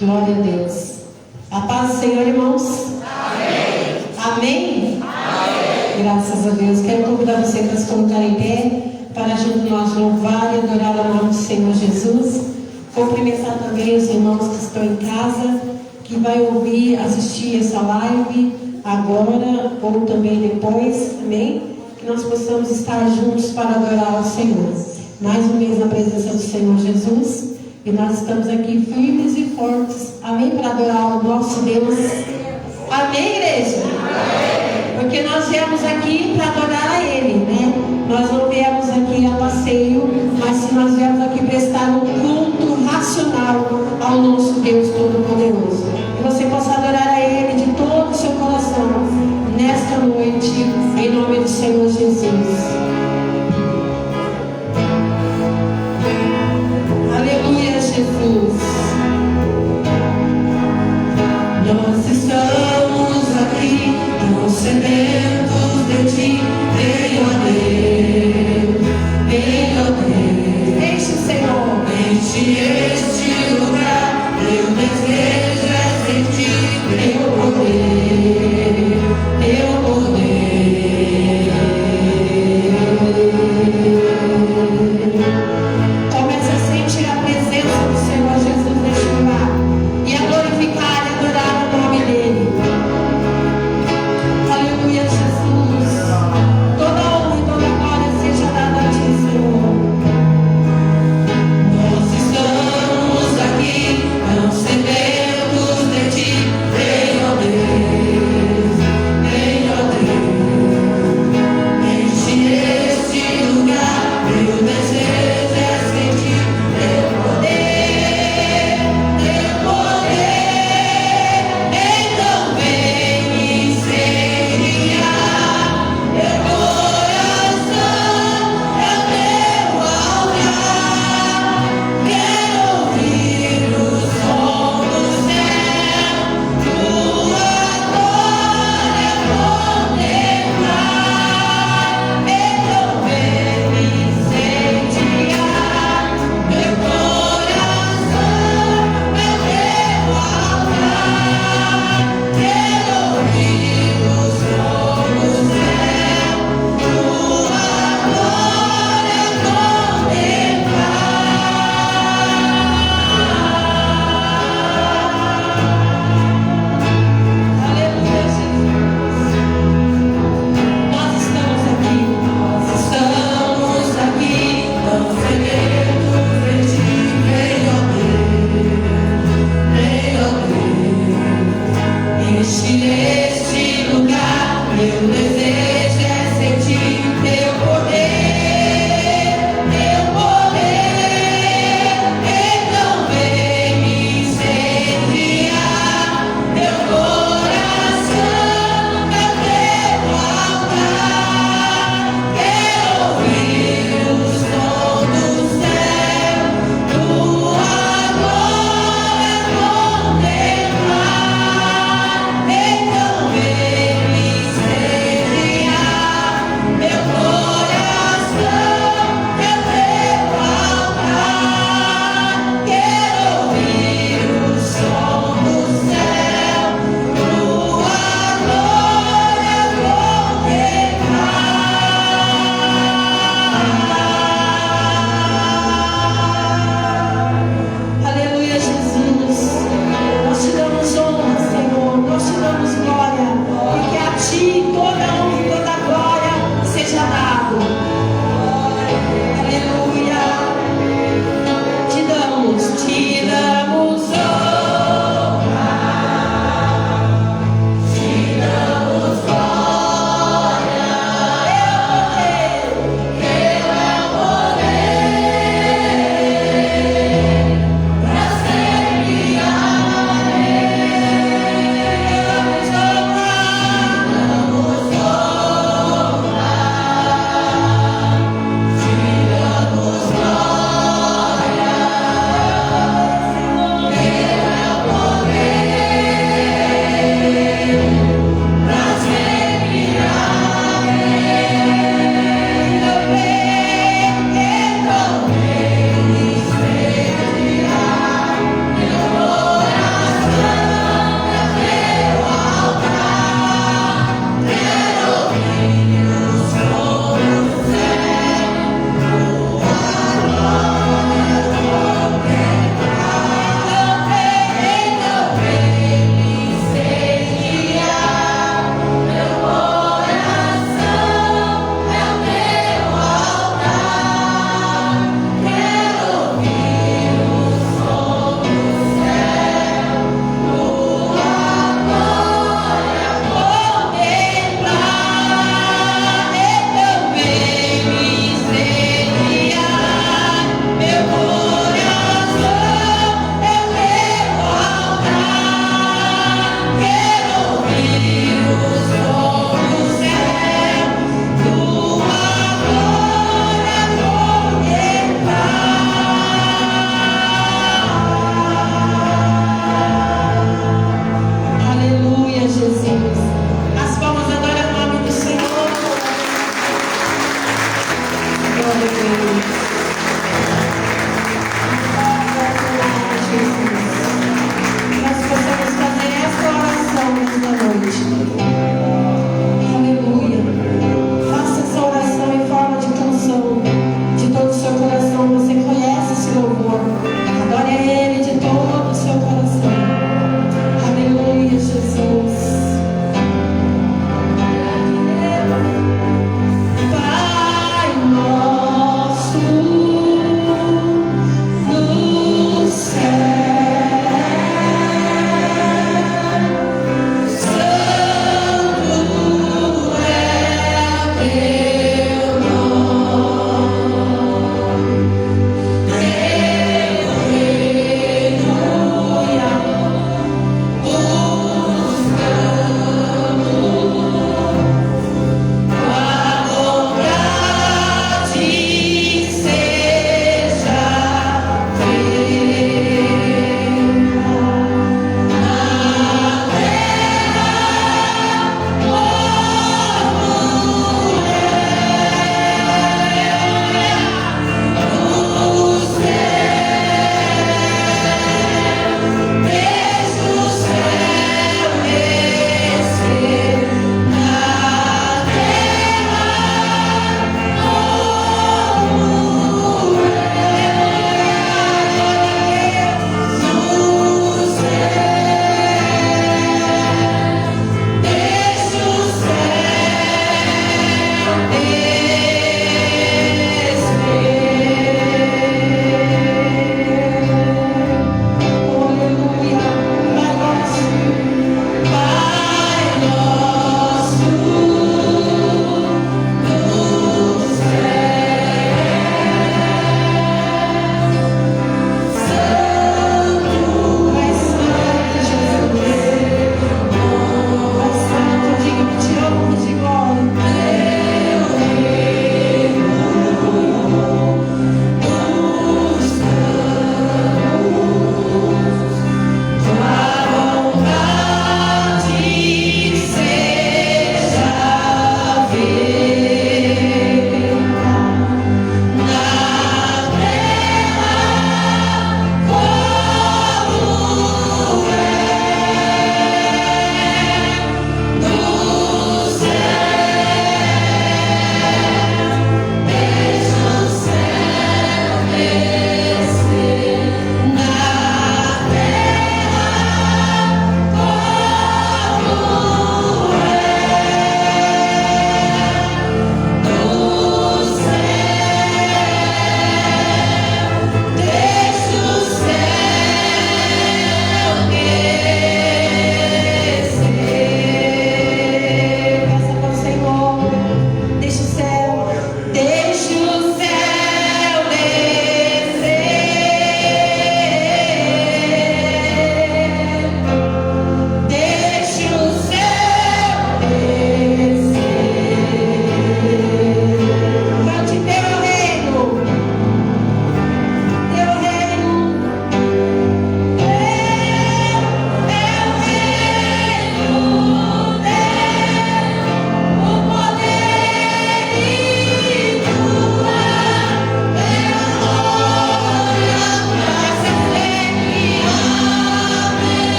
Glória a Deus. A paz do Senhor, irmãos. Amém. Amém? Amém. Graças a Deus. Quero convidar você para se colocar em pé, para junto nós louvar e adorar o nome do Senhor Jesus. Cumprimentar também os irmãos que estão em casa, que vai ouvir, assistir essa live agora ou também depois, amém? Que nós possamos estar juntos para adorar ao Senhor. Mais uma vez na presença do Senhor Jesus. E nós estamos aqui firmes e fortes, amém? Para adorar o nosso Deus. Amém, igreja? Amém. Porque nós viemos aqui para adorar a Ele, né? Nós não viemos aqui a passeio, mas nós viemos aqui prestar um culto racional ao nosso Deus Todo-Poderoso. Que você possa adorar a Ele de todo o seu coração, nesta noite, em nome do Senhor Jesus. Aleluia, Jesus. Nós estamos aqui, tão sedentos de Ti. Venha Deus, venha Deus. Enche, Senhor.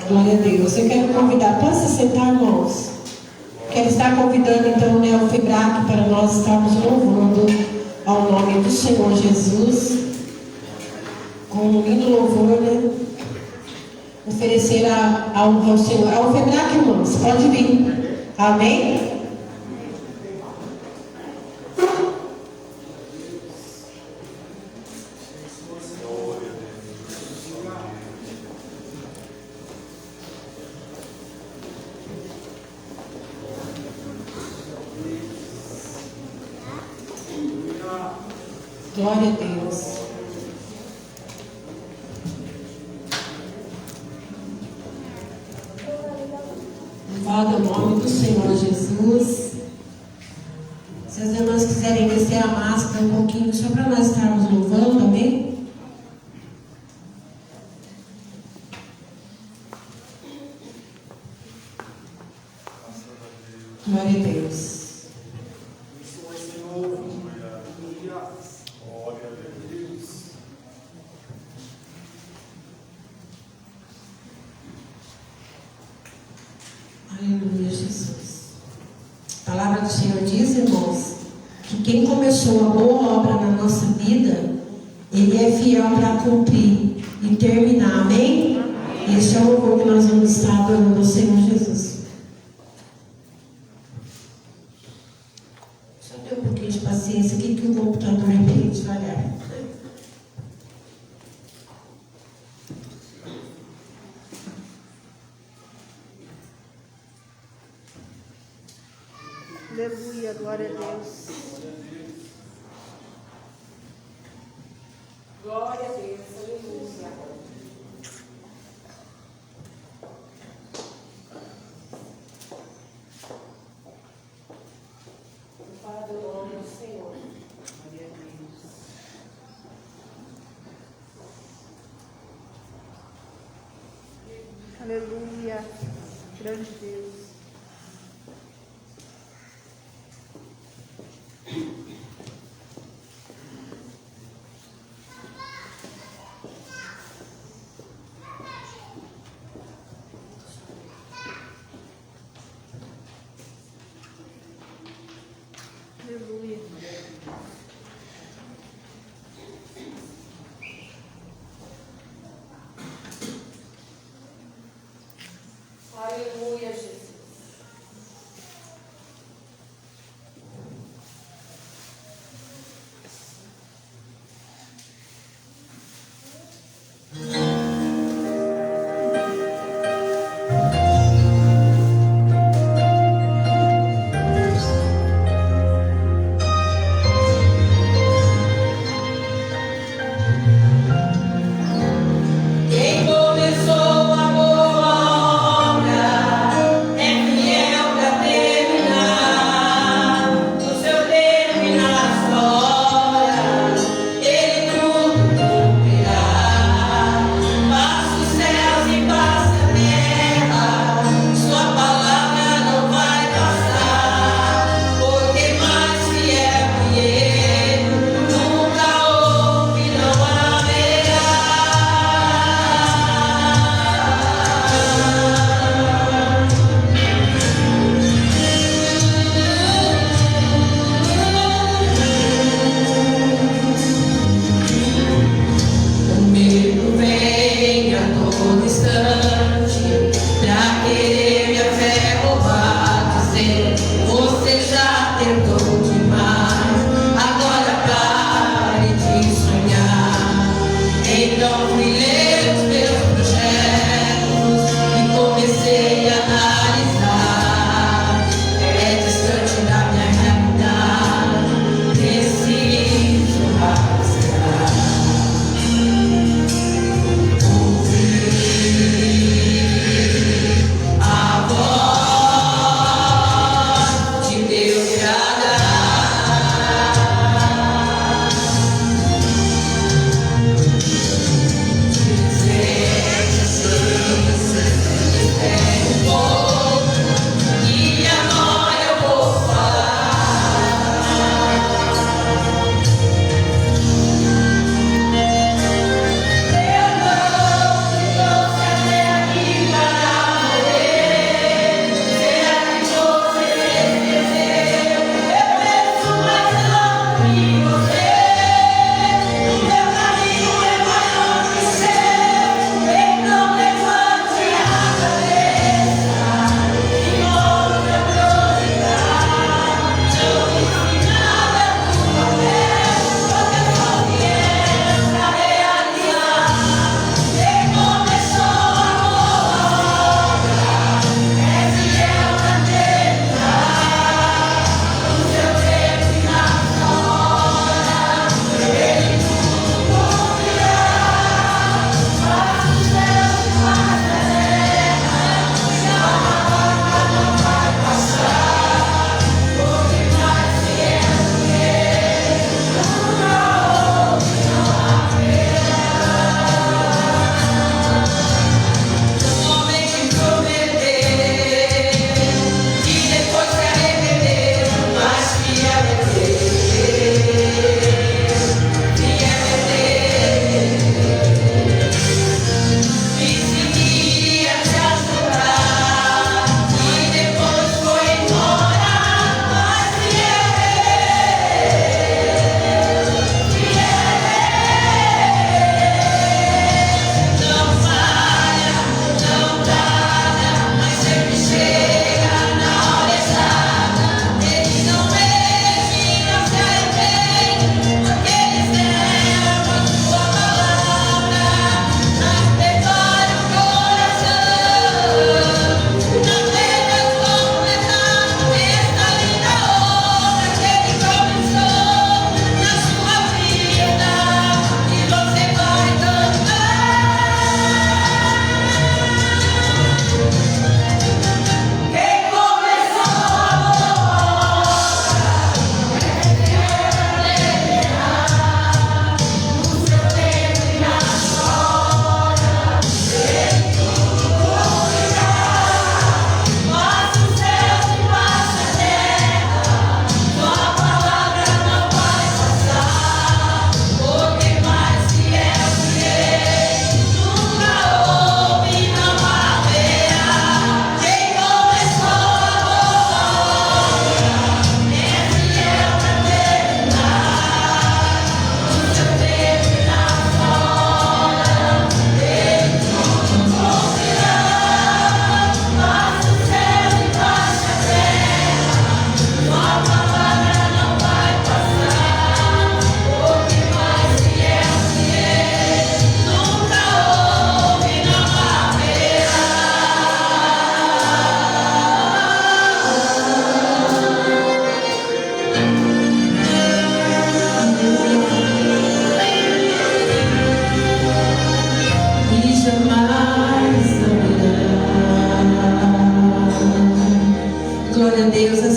Glória a Deus. Eu quero convidar, pode se sentar, irmãos? Quero estar convidando então o Neofebrac para nós estarmos louvando ao nome do Senhor Jesus, com um lindo louvor, né? Oferecer a honra ao Senhor. Ao Febrac, irmãos, pode vir. Amém? Glória a Deus. Louvado o nome do Senhor Jesus. Se as irmãs quiserem descer a máscara um pouquinho, só para nós estarmos louvando, amém? Glória a Deus. Aleluia, Jesus. A palavra do Senhor diz, irmãos, que quem começou a boa obra na nossa vida, Ele é fiel para cumprir e terminar, amém? Esse é o louvor que nós vamos estar adorando ao Senhor Jesus. Só ter um pouquinho de paciência aqui que o computador é meio devagar. Aleluia, glória a Deus. Glória a Deus, aleluia. Louvado o nome do Senhor. Glória a Deus. Aleluia, grande Deus. Aleluia. Aleluia, Jesus.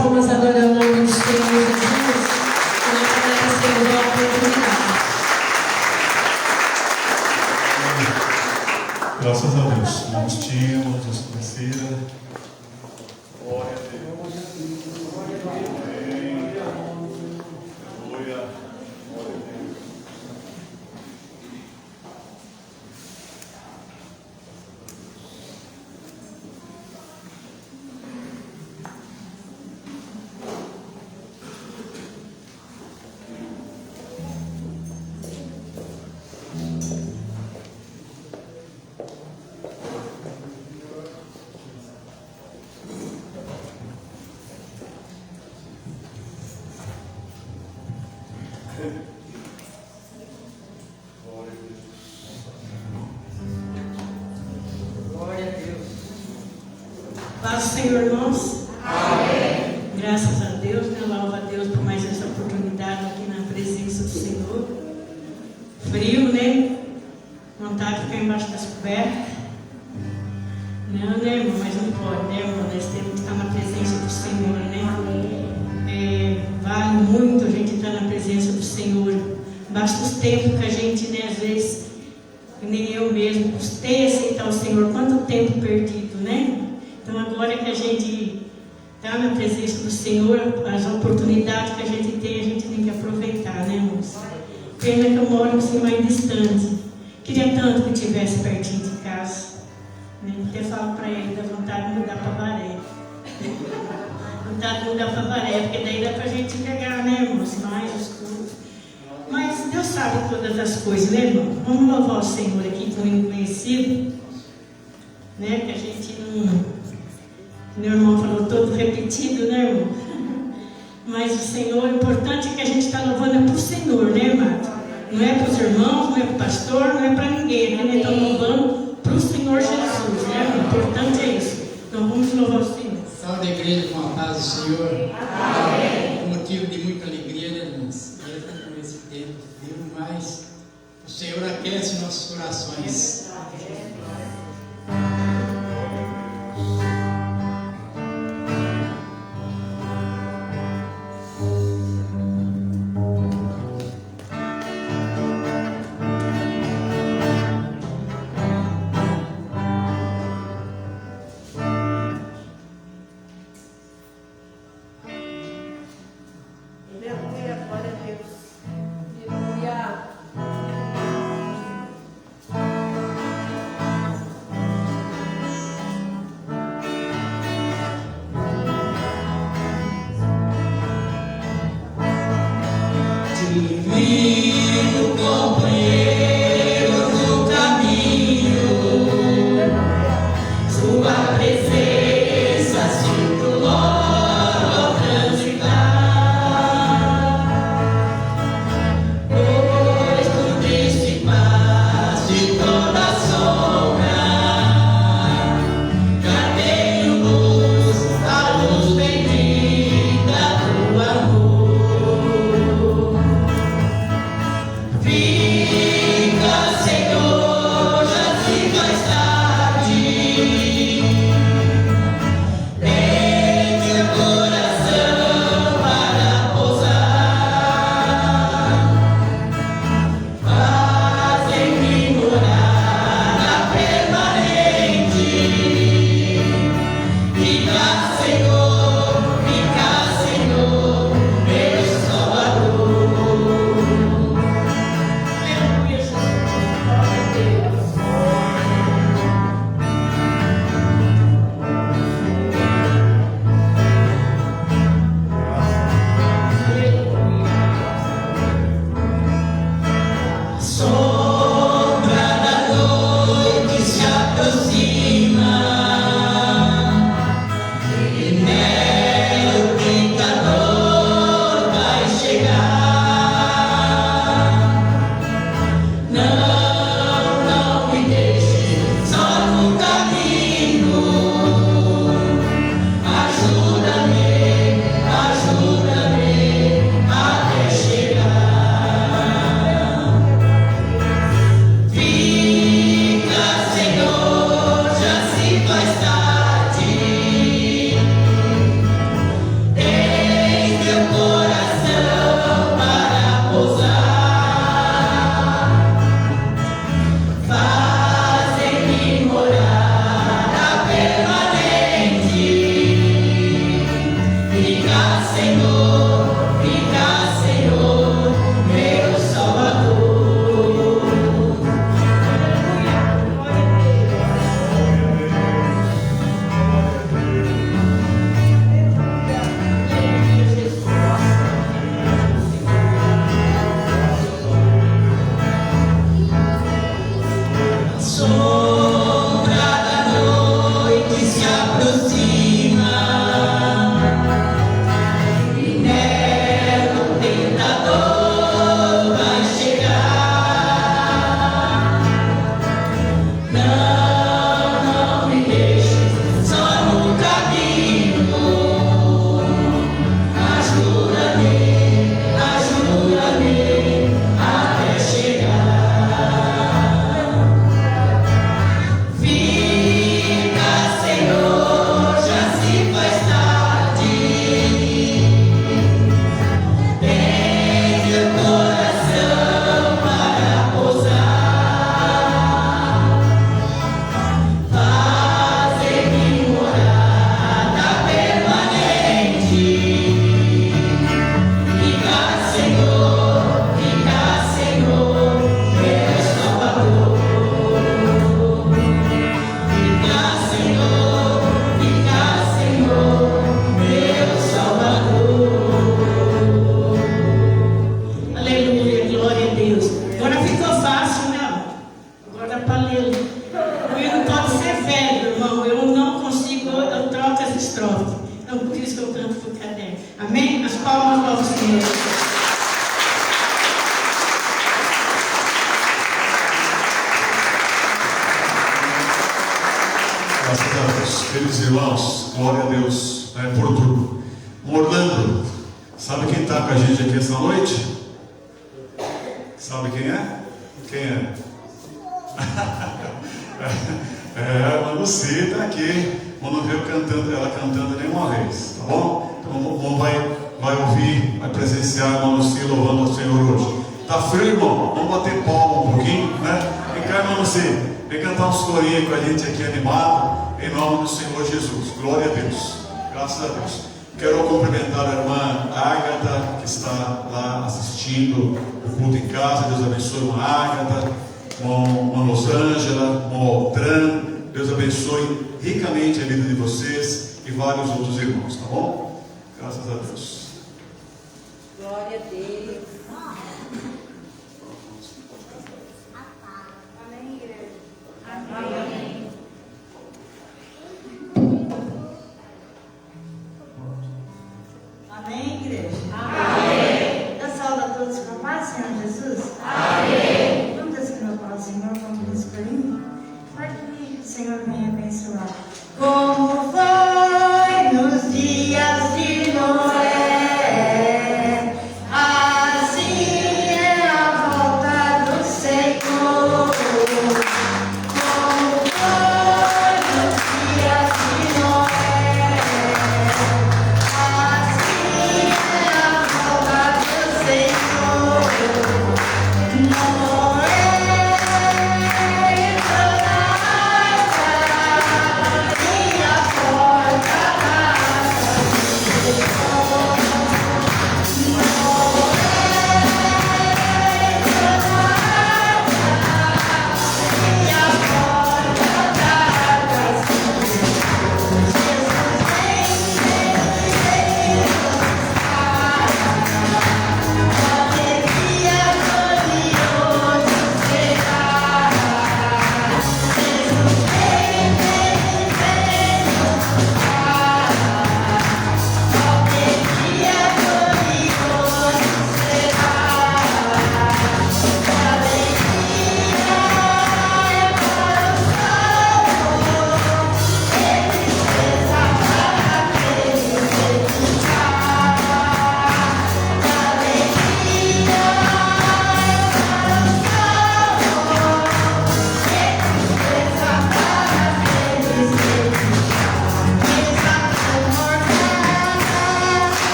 palmas adorando o nome do Senhor Jesus. E nós agradecemos a oportunidade. Graças a Deus. Vamos tinha, vamos conhecer. Glória a Deus. Amém. Aleluia. Glória a Deus. Paz do Senhor, irmãos. Amém. Graças a Deus, né? Louvo a Deus por mais essa oportunidade aqui na presença do Senhor. Frio, né? Vontade de ficar embaixo das cobertas. Não, né, irmão? Mas não pode, né, irmão? Nós temos que estar na presença do Senhor, né? Vale muito a gente estar na presença do Senhor. Basta os tempos que a gente, né, às vezes, nem eu mesmo, custei aceitar o Senhor. Quanto tempo perdido, né? Então, agora que a gente está na presença do Senhor, as oportunidades que a gente tem que aproveitar, né, irmãos? Pena que eu moro assim mais distante. Queria tanto que estivesse pertinho de casa. Né? Até falo para ele, dá vontade de mudar para Baré. Vontade de mudar para Baré, porque daí dá para a gente pegar, né, irmãos? Mais os cultos. Mas Deus sabe todas as coisas, né, irmão? Vamos louvar o Senhor aqui com o hino conhecido, né? Que a gente não. Meu irmão falou todo repetido, né, irmão? Mas o Senhor, o importante é que a gente está louvando é para o Senhor, né, irmão? Não é para os irmãos, não é para o pastor, não é para ninguém, né? Nós estamos louvando para o Senhor Jesus, né? O importante é isso. Então vamos louvar o Senhor. Salve a igreja com a paz do Senhor. Amém. Um motivo de muita alegria, né, irmãos? Mesmo com esse tempo frio, mas o Senhor aquece nossos corações. Aleluia, glória a Deus. Divino companheiro do caminho, sua presença circulou ao transitar, pois tu dissipaste toda a sombra, cadeio luz, a luz bendita do amor. Fica, Senhor, já se faz tarde. Queridos irmãos, glória a Deus, né, por tudo. Orlando, sabe quem está com a gente aqui essa noite? Sabe quem é? Quem é? A Lucy está aqui. Não veio ela cantando nenhuma vez, tá bom? Então o irmão vai ouvir, vai presenciar a irmã Lucy louvando ao Senhor hoje. Tá frio, irmão? Vamos bater palma um pouquinho, né? Vem cá, irmã Lucy, vem cantar uns corinhos com a gente aqui animado, em nome do Senhor Jesus. Glória a Deus, graças a Deus. Quero cumprimentar a irmã Ágata, que está lá assistindo o culto em casa. Deus abençoe a irmã Ágata, a irmã Rosângela, a irmã Altran. Deus abençoe ricamente a vida de vocês e vários outros irmãos, tá bom? Graças a Deus. Glória a Deus. Amém, igreja. Amém. Amém, igreja? Amém. Eu saúdo a todos com a paz, Senhor Jesus. Amém. Vamos descansar para o Senhor, vamos descansar. Para que o Senhor venha abençoar. Como foi nos dias de Noé, assim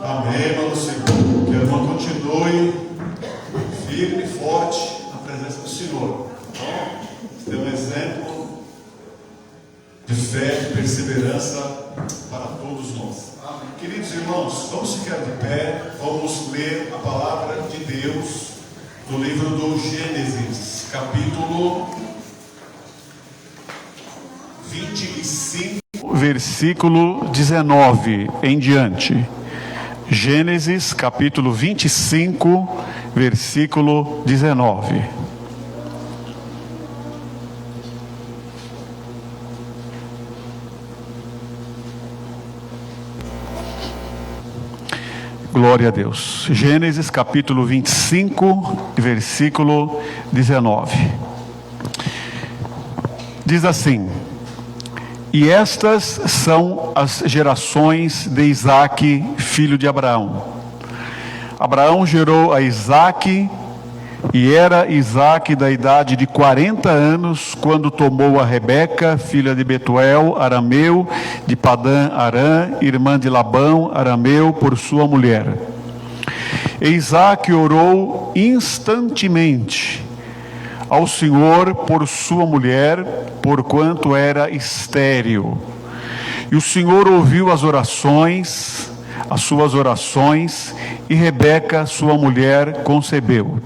Amém, mano Senhor. Que a irmã continue firme e forte na presença do Senhor. Então, tem um exemplo de fé, de perseverança para todos nós. Amém. Queridos irmãos, vamos ficar de pé, vamos ler a palavra de Deus do livro do Gênesis, capítulo 25, versículo 19 em diante. Gênesis, capítulo 25, versículo 19. Glória a Deus. Gênesis capítulo 25, versículo 19. Diz assim: e estas são as gerações de Isaque, filho de Abraão. Abraão gerou a Isaque, e era Isaque da idade de 40 anos, quando tomou a Rebeca, filha de Betuel, arameu, de Padã Arã, irmã de Labão, arameu, por sua mulher. E Isaque orou instantemente ao Senhor por sua mulher, porquanto era estéril. E o Senhor ouviu as suas orações, e Rebeca, sua mulher, concebeu.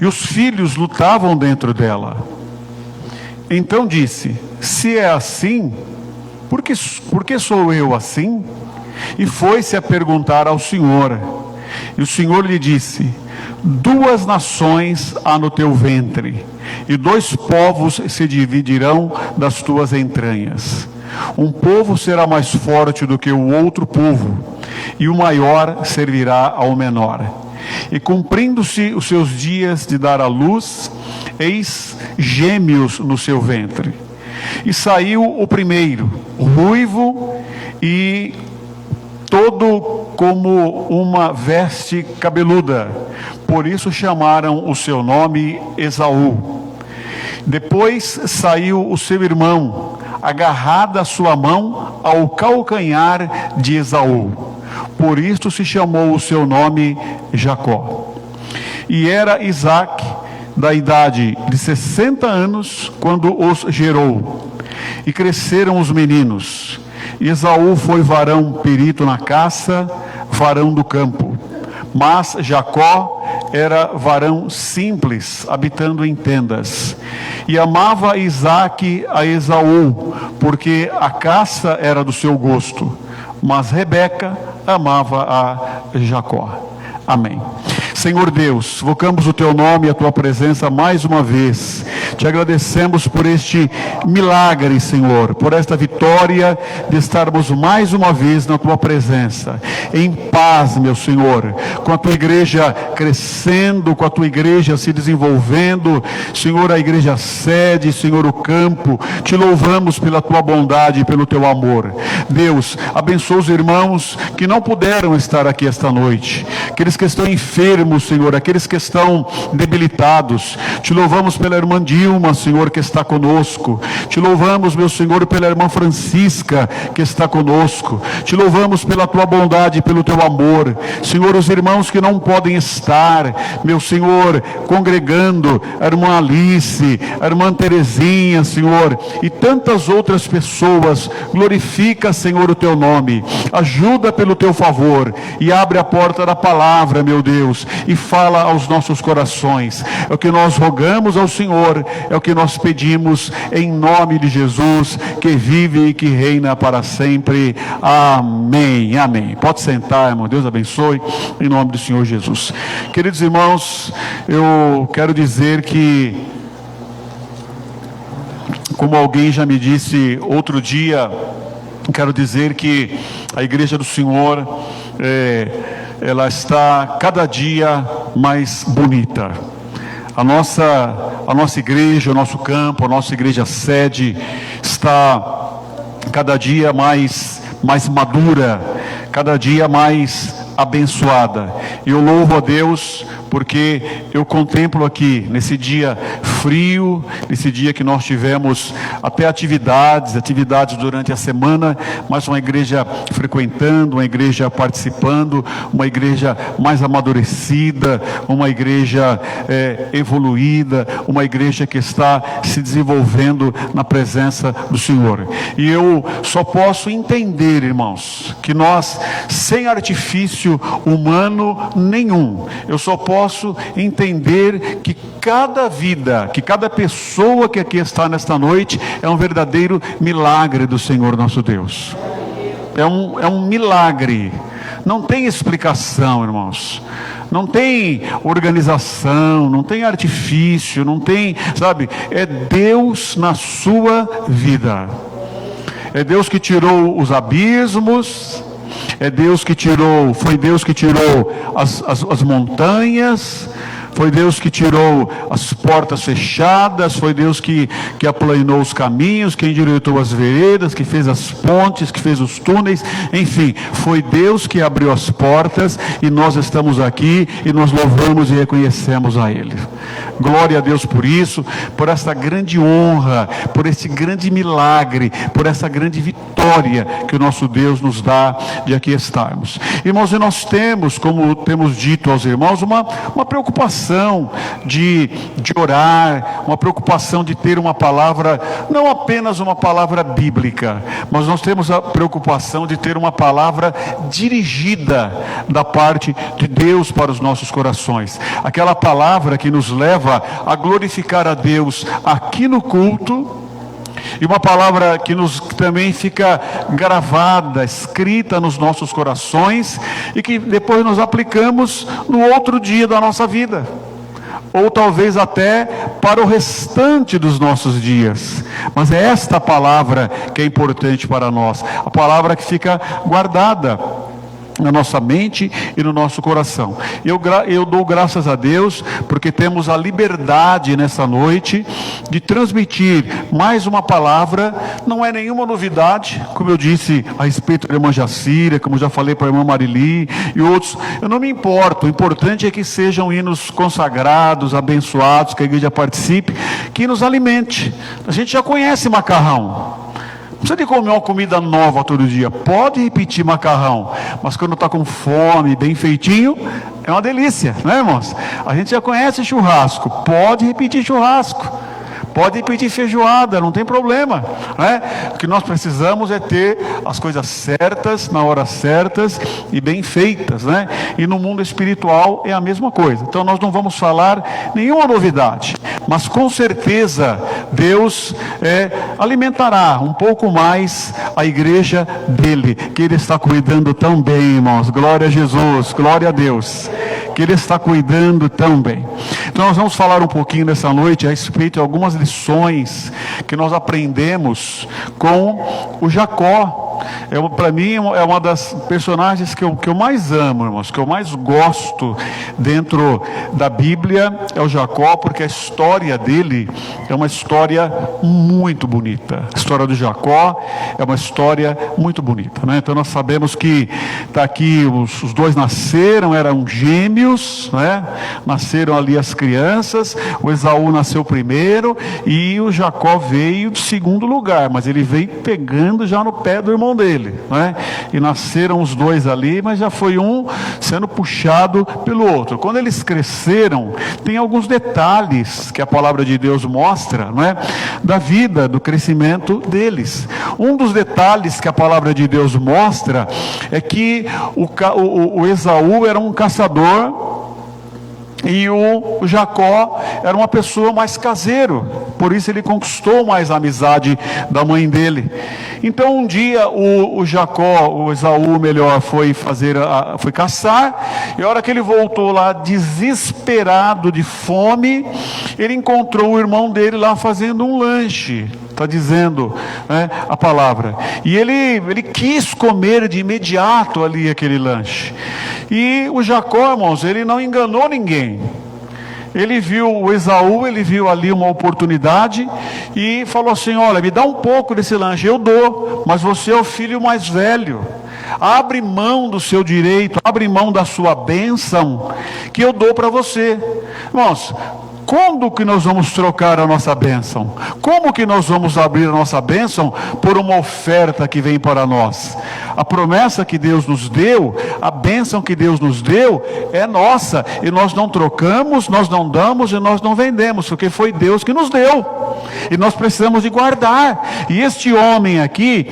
E os filhos lutavam dentro dela. Então disse: se é assim, por que sou eu assim? E foi-se a perguntar ao Senhor. E o Senhor lhe disse: 2 nações há no teu ventre, e 2 povos se dividirão das tuas entranhas. Um povo será mais forte do que o outro povo, e o maior servirá ao menor. E cumprindo-se os seus dias de dar à luz, eis gêmeos no seu ventre. E saiu o primeiro, ruivo e todo como uma veste cabeluda. Por isso chamaram o seu nome Esaú. Depois saiu o seu irmão, agarrada a sua mão ao calcanhar de Esaú. Por isto se chamou o seu nome Jacó. E era Isaque da idade de 60 anos quando os gerou. E cresceram os meninos. Esaú foi varão perito na caça, varão do campo. Mas Jacó era varão simples, habitando em tendas. E amava Isaque a Esaú, porque a caça era do seu gosto. Mas Rebeca amava a Jacó. Amém. Senhor Deus, invocamos o Teu nome e a Tua presença mais uma vez. Te agradecemos por este milagre, Senhor, por esta vitória de estarmos mais uma vez na Tua presença, em paz, meu Senhor, com a Tua igreja crescendo, com a Tua igreja se desenvolvendo, Senhor, a igreja sede, Senhor, o campo. Te louvamos pela Tua bondade e pelo Teu amor. Deus, abençoa os irmãos que não puderam estar aqui esta noite, aqueles que estão enfermos, Senhor, aqueles que estão debilitados. Te louvamos pela irmã Dilma, Senhor, que está conosco. Te louvamos, meu Senhor, pela irmã Francisca, que está conosco. Te louvamos pela Tua bondade e pelo Teu amor. Senhor, os irmãos que não podem estar, meu Senhor, congregando, a irmã Alice, a irmã Terezinha, Senhor, e tantas outras pessoas, glorifica, Senhor, o Teu nome. Ajuda pelo Teu favor e abre a porta da palavra, meu Deus, e fala aos nossos corações. É o que nós rogamos ao Senhor, é o que nós pedimos em nome de Jesus, que vive e que reina para sempre. Amém, amém. Pode sentar, irmão. Deus abençoe em nome do Senhor Jesus. Queridos irmãos, eu quero dizer que, como alguém já me disse outro dia, quero dizer que a igreja do Senhor ela está cada dia mais bonita. A nossa igreja, o nosso campo, a nossa igreja sede está cada dia mais madura, cada dia mais abençoada. E eu louvo a Deus porque eu contemplo aqui, nesse dia frio, nesse dia que nós tivemos até atividades durante a semana, mas uma igreja frequentando, uma igreja participando, uma igreja mais amadurecida, uma igreja evoluída, uma igreja que está se desenvolvendo na presença do Senhor. E eu só posso entender, irmãos, que nós, sem artifício humano nenhum, eu só posso entender que cada vida, que cada pessoa que aqui está nesta noite é um verdadeiro milagre do Senhor nosso Deus. É um milagre. Não tem explicação, irmãos. Não tem organização, não tem artifício, não tem, sabe? É Deus na sua vida. É Deus que tirou os abismos. É Deus que tirou, foi Deus que tirou as montanhas. Foi Deus que tirou as portas fechadas, foi Deus que aplanou os caminhos, que endireitou as veredas, que fez as pontes, que fez os túneis, enfim, foi Deus que abriu as portas e nós estamos aqui e nós louvamos e reconhecemos a Ele. Glória a Deus por isso, por essa grande honra, por esse grande milagre, por essa grande vitória que o nosso Deus nos dá de aqui estarmos. Irmãos, e nós temos, como temos dito aos irmãos, uma preocupação de orar, uma preocupação de ter uma palavra, não apenas uma palavra bíblica, mas nós temos a preocupação de ter uma palavra dirigida da parte de Deus para os nossos corações, aquela palavra que nos leva a glorificar a Deus aqui no culto, e uma palavra que também fica gravada, escrita nos nossos corações, e que depois nós aplicamos no outro dia da nossa vida, ou talvez até para o restante dos nossos dias. Mas é esta palavra que é importante para nós, a palavra que fica guardada na nossa mente e no nosso coração. Eu dou graças a Deus porque temos a liberdade nessa noite de transmitir mais uma palavra. Não é nenhuma novidade, como eu disse a respeito da irmã Jacira, como já falei para a irmã Marili e outros. Eu não me importo, o importante é que sejam hinos consagrados, abençoados, que a igreja participe, que nos alimente. A gente já conhece macarrão. Não precisa de comer uma comida nova todo dia. Pode repetir macarrão, mas quando está com fome, bem feitinho, é uma delícia, não é, irmãos? A gente já conhece churrasco. Pode repetir churrasco. Pode repetir feijoada, não tem problema, né? O que nós precisamos é ter as coisas certas, na hora certas e bem feitas, né? E no mundo espiritual é a mesma coisa. Então nós não vamos falar nenhuma novidade, mas com certeza Deus alimentará um pouco mais a igreja dele, que Ele está cuidando tão bem, irmãos. Glória a Jesus, glória a Deus, que Ele está cuidando tão bem. Então nós vamos falar um pouquinho nessa noite a respeito de algumas lições que nós aprendemos com o Jacó. Para mim é uma das personagens que eu mais amo, irmãos, que eu mais gosto dentro da Bíblia, é o Jacó, porque a história dele é uma história muito bonita. A história do Jacó é uma história muito bonita, né? Então nós sabemos que está aqui, os dois nasceram, eram gêmeos, né? Nasceram ali as crianças, o Esaú nasceu primeiro e o Jacó veio de segundo lugar, mas ele veio pegando já no pé do irmão dele, né? E nasceram os dois ali, mas já foi um sendo puxado pelo outro. Quando eles cresceram, tem alguns detalhes que a palavra de Deus mostra, né? Da vida, do crescimento deles. Um dos detalhes que a palavra de Deus mostra é que o Esaú era um caçador e o Jacó era uma pessoa mais caseiro, por isso ele conquistou mais a amizade da mãe dele. Então um dia o Esaú foi caçar, e a hora que ele voltou lá desesperado de fome, ele encontrou o irmão dele lá fazendo um lanche. Está dizendo, né, a palavra. E ele quis comer de imediato ali aquele lanche. E o Jacó, irmãos, ele não enganou ninguém. Ele viu o Esaú, ele viu ali uma oportunidade e falou assim: olha, me dá um pouco desse lanche, eu dou, mas você é o filho mais velho. abre mão do seu direito, abre mão da sua bênção, que eu dou para você. Irmãos, quando que nós vamos trocar a nossa bênção? Como que nós vamos abrir a nossa bênção por uma oferta que vem para nós? A promessa que Deus nos deu, a bênção que Deus nos deu, é nossa. E nós não trocamos, nós não damos e nós não vendemos, porque foi Deus que nos deu. E nós precisamos de guardar. E este homem aqui,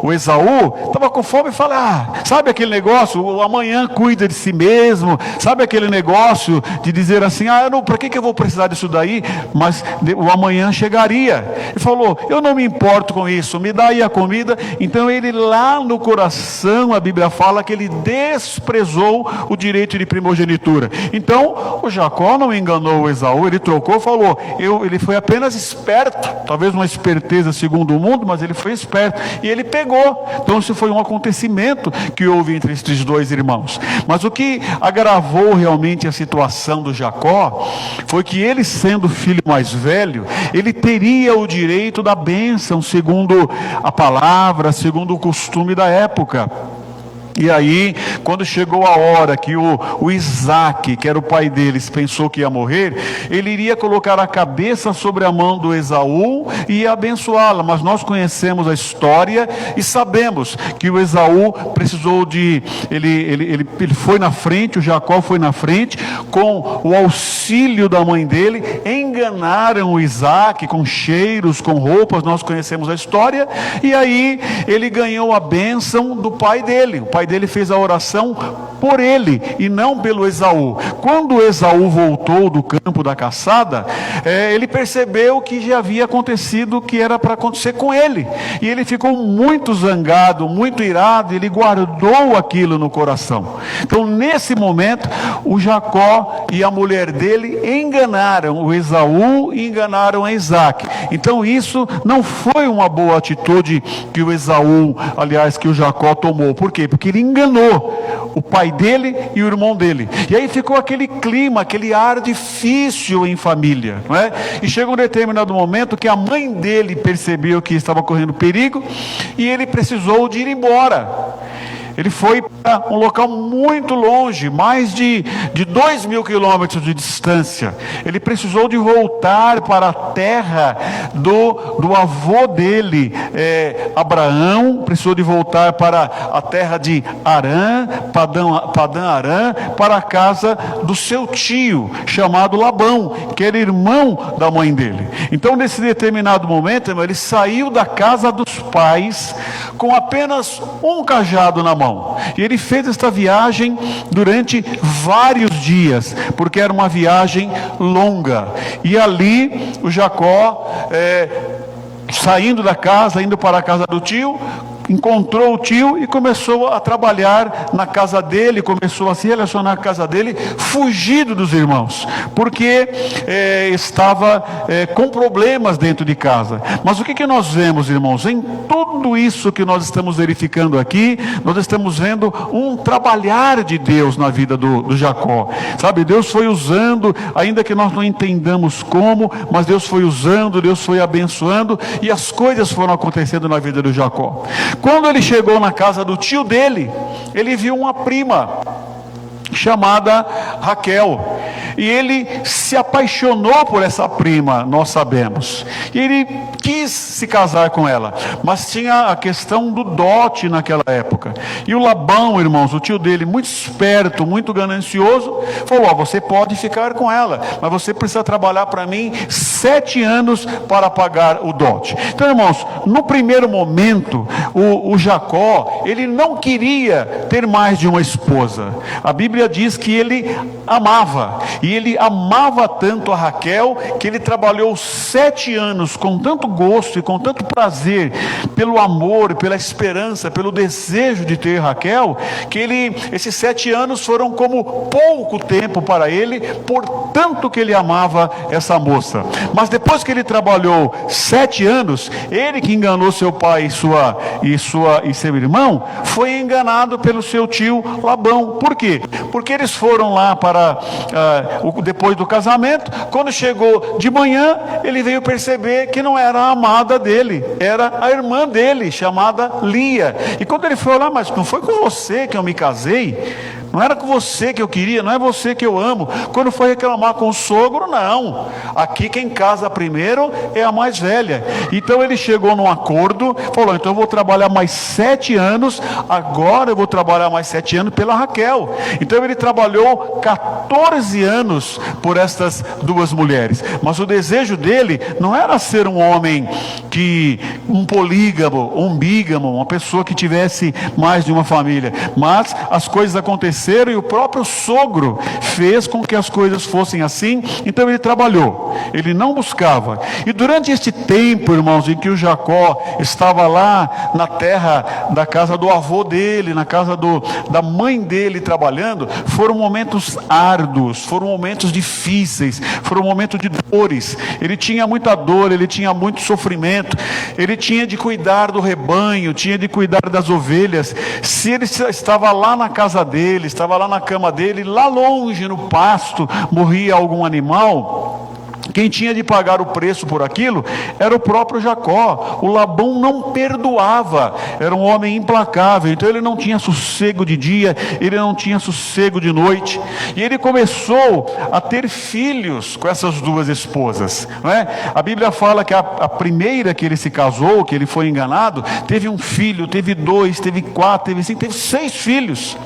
o Esaú, estava com fome e fala, sabe aquele negócio, o amanhã cuida de si mesmo, sabe aquele negócio de dizer assim, para que eu vou precisar disso daí? Mas o amanhã chegaria. Ele falou, eu não me importo com isso, me dá aí a comida. Então ele lá no coração, a Bíblia fala que ele desprezou o direito de primogenitura. Então o Jacó não enganou o Esaú, ele trocou, falou, ele foi apenas esperto, talvez uma esperteza segundo o mundo, mas ele foi esperto, e ele pegou. Então isso foi um acontecimento que houve entre esses dois irmãos. Mas o que agravou realmente a situação do Jacó foi que ele, sendo o filho mais velho, ele teria o direito da bênção, segundo a palavra, segundo o costume da época. E aí, quando chegou a hora que o Isaac, que era o pai deles, pensou que ia morrer, ele iria colocar a cabeça sobre a mão do Esaú e ia abençoá-la. Mas nós conhecemos a história e sabemos que o Esaú precisou de... Ele foi na frente, o Jacó foi na frente, com o auxílio da mãe dele, enganaram o Isaac com cheiros, com roupas, nós conhecemos a história, e aí ele ganhou a bênção do pai dele. O pai dele fez a oração por ele e não pelo Esaú. Quando Esaú voltou do campo da caçada, ele percebeu que já havia acontecido o que era para acontecer com ele, e ele ficou muito zangado, muito irado, ele guardou aquilo no coração. Então nesse momento o Jacó e a mulher dele enganaram o Esaú e enganaram a Isaac. Então isso não foi uma boa atitude que o Esaú, aliás, que o Jacó tomou. Por quê? Porque ele enganou o pai dele e o irmão dele, e aí ficou aquele clima, aquele ar difícil em família, não é? E chega um determinado momento que a mãe dele percebeu que estava correndo perigo, e ele precisou de ir embora. Ele foi para um local muito longe, mais de 2.000 quilômetros de distância. Ele precisou de voltar para a terra do avô dele, Abraão. Precisou de voltar para a terra de Arã, Padã-Arã, para a casa do seu tio, chamado Labão, que era irmão da mãe dele. Então nesse determinado momento, ele saiu da casa dos pais com apenas um cajado na mão. E ele fez esta viagem durante vários dias, porque era uma viagem longa. E ali o Jacó, saindo da casa, indo para a casa do tio, encontrou o tio e começou a trabalhar na casa dele, começou a se relacionar com a casa dele, fugido dos irmãos, porque estava com problemas dentro de casa. Mas o que nós vemos, irmãos? Em tudo isso que nós estamos verificando aqui, nós estamos vendo um trabalhar de Deus na vida do Jacó. Sabe, Deus foi usando, ainda que nós não entendamos como, mas Deus foi usando, Deus foi abençoando, e as coisas foram acontecendo na vida do Jacó. Quando ele chegou na casa do tio dele, ele viu uma prima chamada Raquel, e ele se apaixonou por essa prima, nós sabemos, e ele quis se casar com ela, mas tinha a questão do dote naquela época, e o Labão, irmãos, o tio dele, muito esperto, muito ganancioso, falou, você pode ficar com ela, mas você precisa trabalhar para mim 7 anos para pagar o dote. Então, irmãos, no primeiro momento, o Jacó, ele não queria ter mais de uma esposa. A Bíblia diz que ele amava, e ele amava tanto a Raquel, que ele trabalhou 7 anos com tanto gosto e com tanto prazer, pelo amor, pela esperança, pelo desejo de ter Raquel, que esses 7 anos foram como pouco tempo para ele, por tanto que ele amava essa moça. Mas depois que ele trabalhou 7 anos, ele que enganou seu pai e seu irmão, foi enganado pelo seu tio Labão. Por quê? Porque eles foram lá para depois do casamento. Quando chegou de manhã, ele veio perceber que não era a amada dele, era a irmã dele, chamada Lia. E quando ele foi lá, mas não foi com você que eu me casei? Não era com você que eu queria, não é você que eu amo. Quando foi reclamar com o sogro, não. Aqui quem casa primeiro é a mais velha. Então ele chegou num acordo, falou, então eu vou trabalhar mais 7 anos, agora eu vou trabalhar mais 7 anos pela Raquel. Então ele trabalhou 14 anos por estas duas mulheres. Mas o desejo dele não era ser um homem um polígamo, um bígamo, uma pessoa que tivesse mais de uma família. Mas as coisas aconteceram e o próprio sogro fez com que as coisas fossem assim. Então ele trabalhou, ele não buscava. E durante este tempo, irmãos, em que o Jacó estava lá na terra da casa do avô dele, na casa da mãe dele trabalhando, foram momentos árduos, foram momentos difíceis, foram momentos de dores. Ele tinha muita dor, ele tinha muito sofrimento, ele tinha de cuidar do rebanho, tinha de cuidar das ovelhas. Se ele estava lá na casa dele, estava lá na cama dele, lá longe no pasto, morria algum animal, quem tinha de pagar o preço por aquilo era o próprio Jacó. O Labão não perdoava, era um homem implacável. Então ele não tinha sossego de dia, ele não tinha sossego de noite. E ele começou a ter filhos com essas duas esposas, não é? A Bíblia fala que a primeira que ele se casou, que ele foi enganado, teve um filho, teve 2, teve 4, teve 5, teve 6 filhos.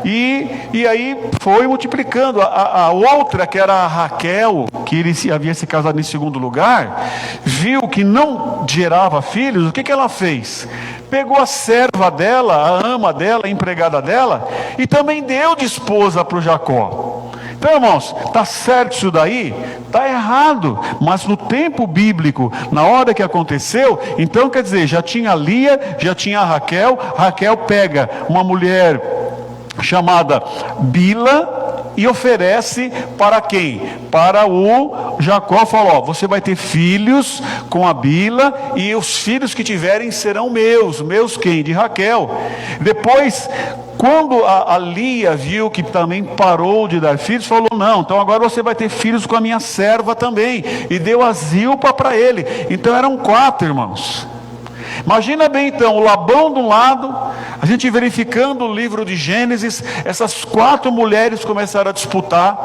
E aí foi multiplicando. A outra, que era a Raquel, que ele havia se casado em segundo lugar, viu que não gerava filhos. O que ela fez? Pegou a serva dela, a ama dela, a empregada dela, e também deu de esposa para o Jacó. Então, irmãos, está certo isso daí? Está errado, mas no tempo bíblico, na hora que aconteceu, então quer dizer, já tinha Lia, já tinha a Raquel. Raquel pega uma mulher chamada Bila e oferece para quem? Para o Jacó. Falou, você vai ter filhos com a Bila, e os filhos que tiverem serão meus quem? De Raquel. Depois, quando a Lia viu que também parou de dar filhos, falou, não, então agora você vai ter filhos com a minha serva também, e deu a Zilpa para ele. Então eram 4 irmãos. Imagina bem então, o Labão de um lado, a gente verificando o livro de Gênesis, essas 4 mulheres começaram a disputar,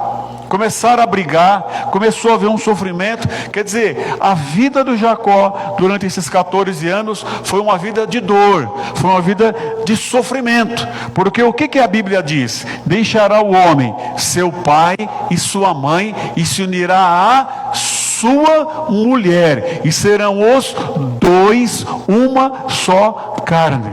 começaram a brigar, começou a haver um sofrimento. Quer dizer, a vida do Jacó durante esses 14 anos foi uma vida de dor, foi uma vida de sofrimento. Porque o que a Bíblia diz? Deixará o homem seu pai e sua mãe, e se unirá a sua mulher, e serão os 2 uma só carne.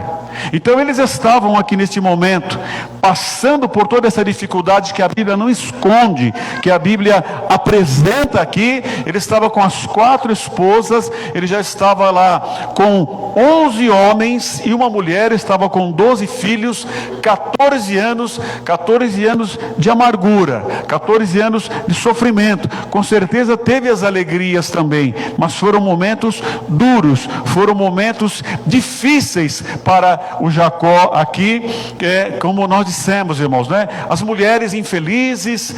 Então eles estavam aqui neste momento, passando por toda essa dificuldade que a Bíblia não esconde, que a Bíblia apresenta aqui. Ele estava com as 4 esposas, ele já estava lá com 11 homens e uma mulher, estava com 12 filhos, 14 anos de amargura, 14 anos de sofrimento. Com certeza teve as alegrias também, mas foram momentos duros, foram momentos difíceis para o Jacó aqui, como nós dissemos, irmãos, né? As mulheres infelizes,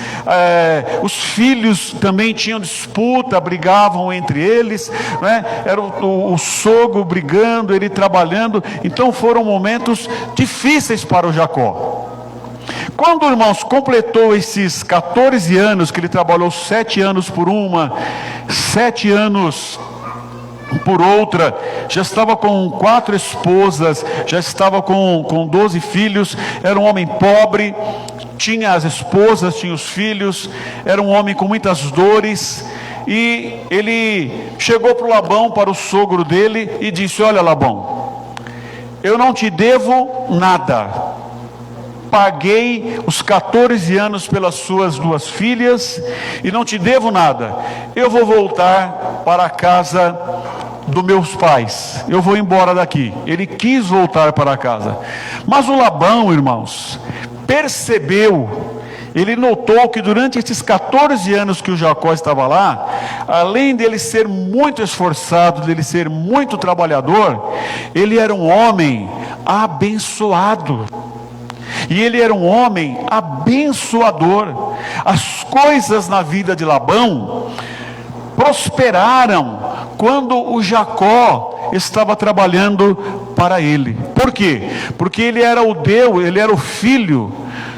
os filhos também tinham disputa, brigavam entre eles, né? Era o sogro brigando, ele trabalhando. Então foram momentos difíceis para o Jacó. Quando, irmãos, completou esses 14 anos, que ele trabalhou 7 anos por uma, 7 anos por outra, já estava com 4 esposas, já estava com 12 filhos, era um homem pobre, tinha as esposas, tinha os filhos, era um homem com muitas dores. E ele chegou para o Labão, para o sogro dele, e disse, olha Labão, eu não te devo nada, paguei os 14 anos pelas suas 2 filhas, e não te devo nada, eu vou voltar para a casa dos meus pais, eu vou embora daqui. Ele quis voltar para casa, mas o Labão, irmãos, percebeu, ele notou que durante esses 14 anos que o Jacó estava lá, além dele ser muito esforçado, dele ser muito trabalhador, ele era um homem abençoado. e ele era um homem abençoador. As coisas na vida de Labão prosperaram quando o Jacó estava trabalhando para ele. Por quê? Porque ele era o filho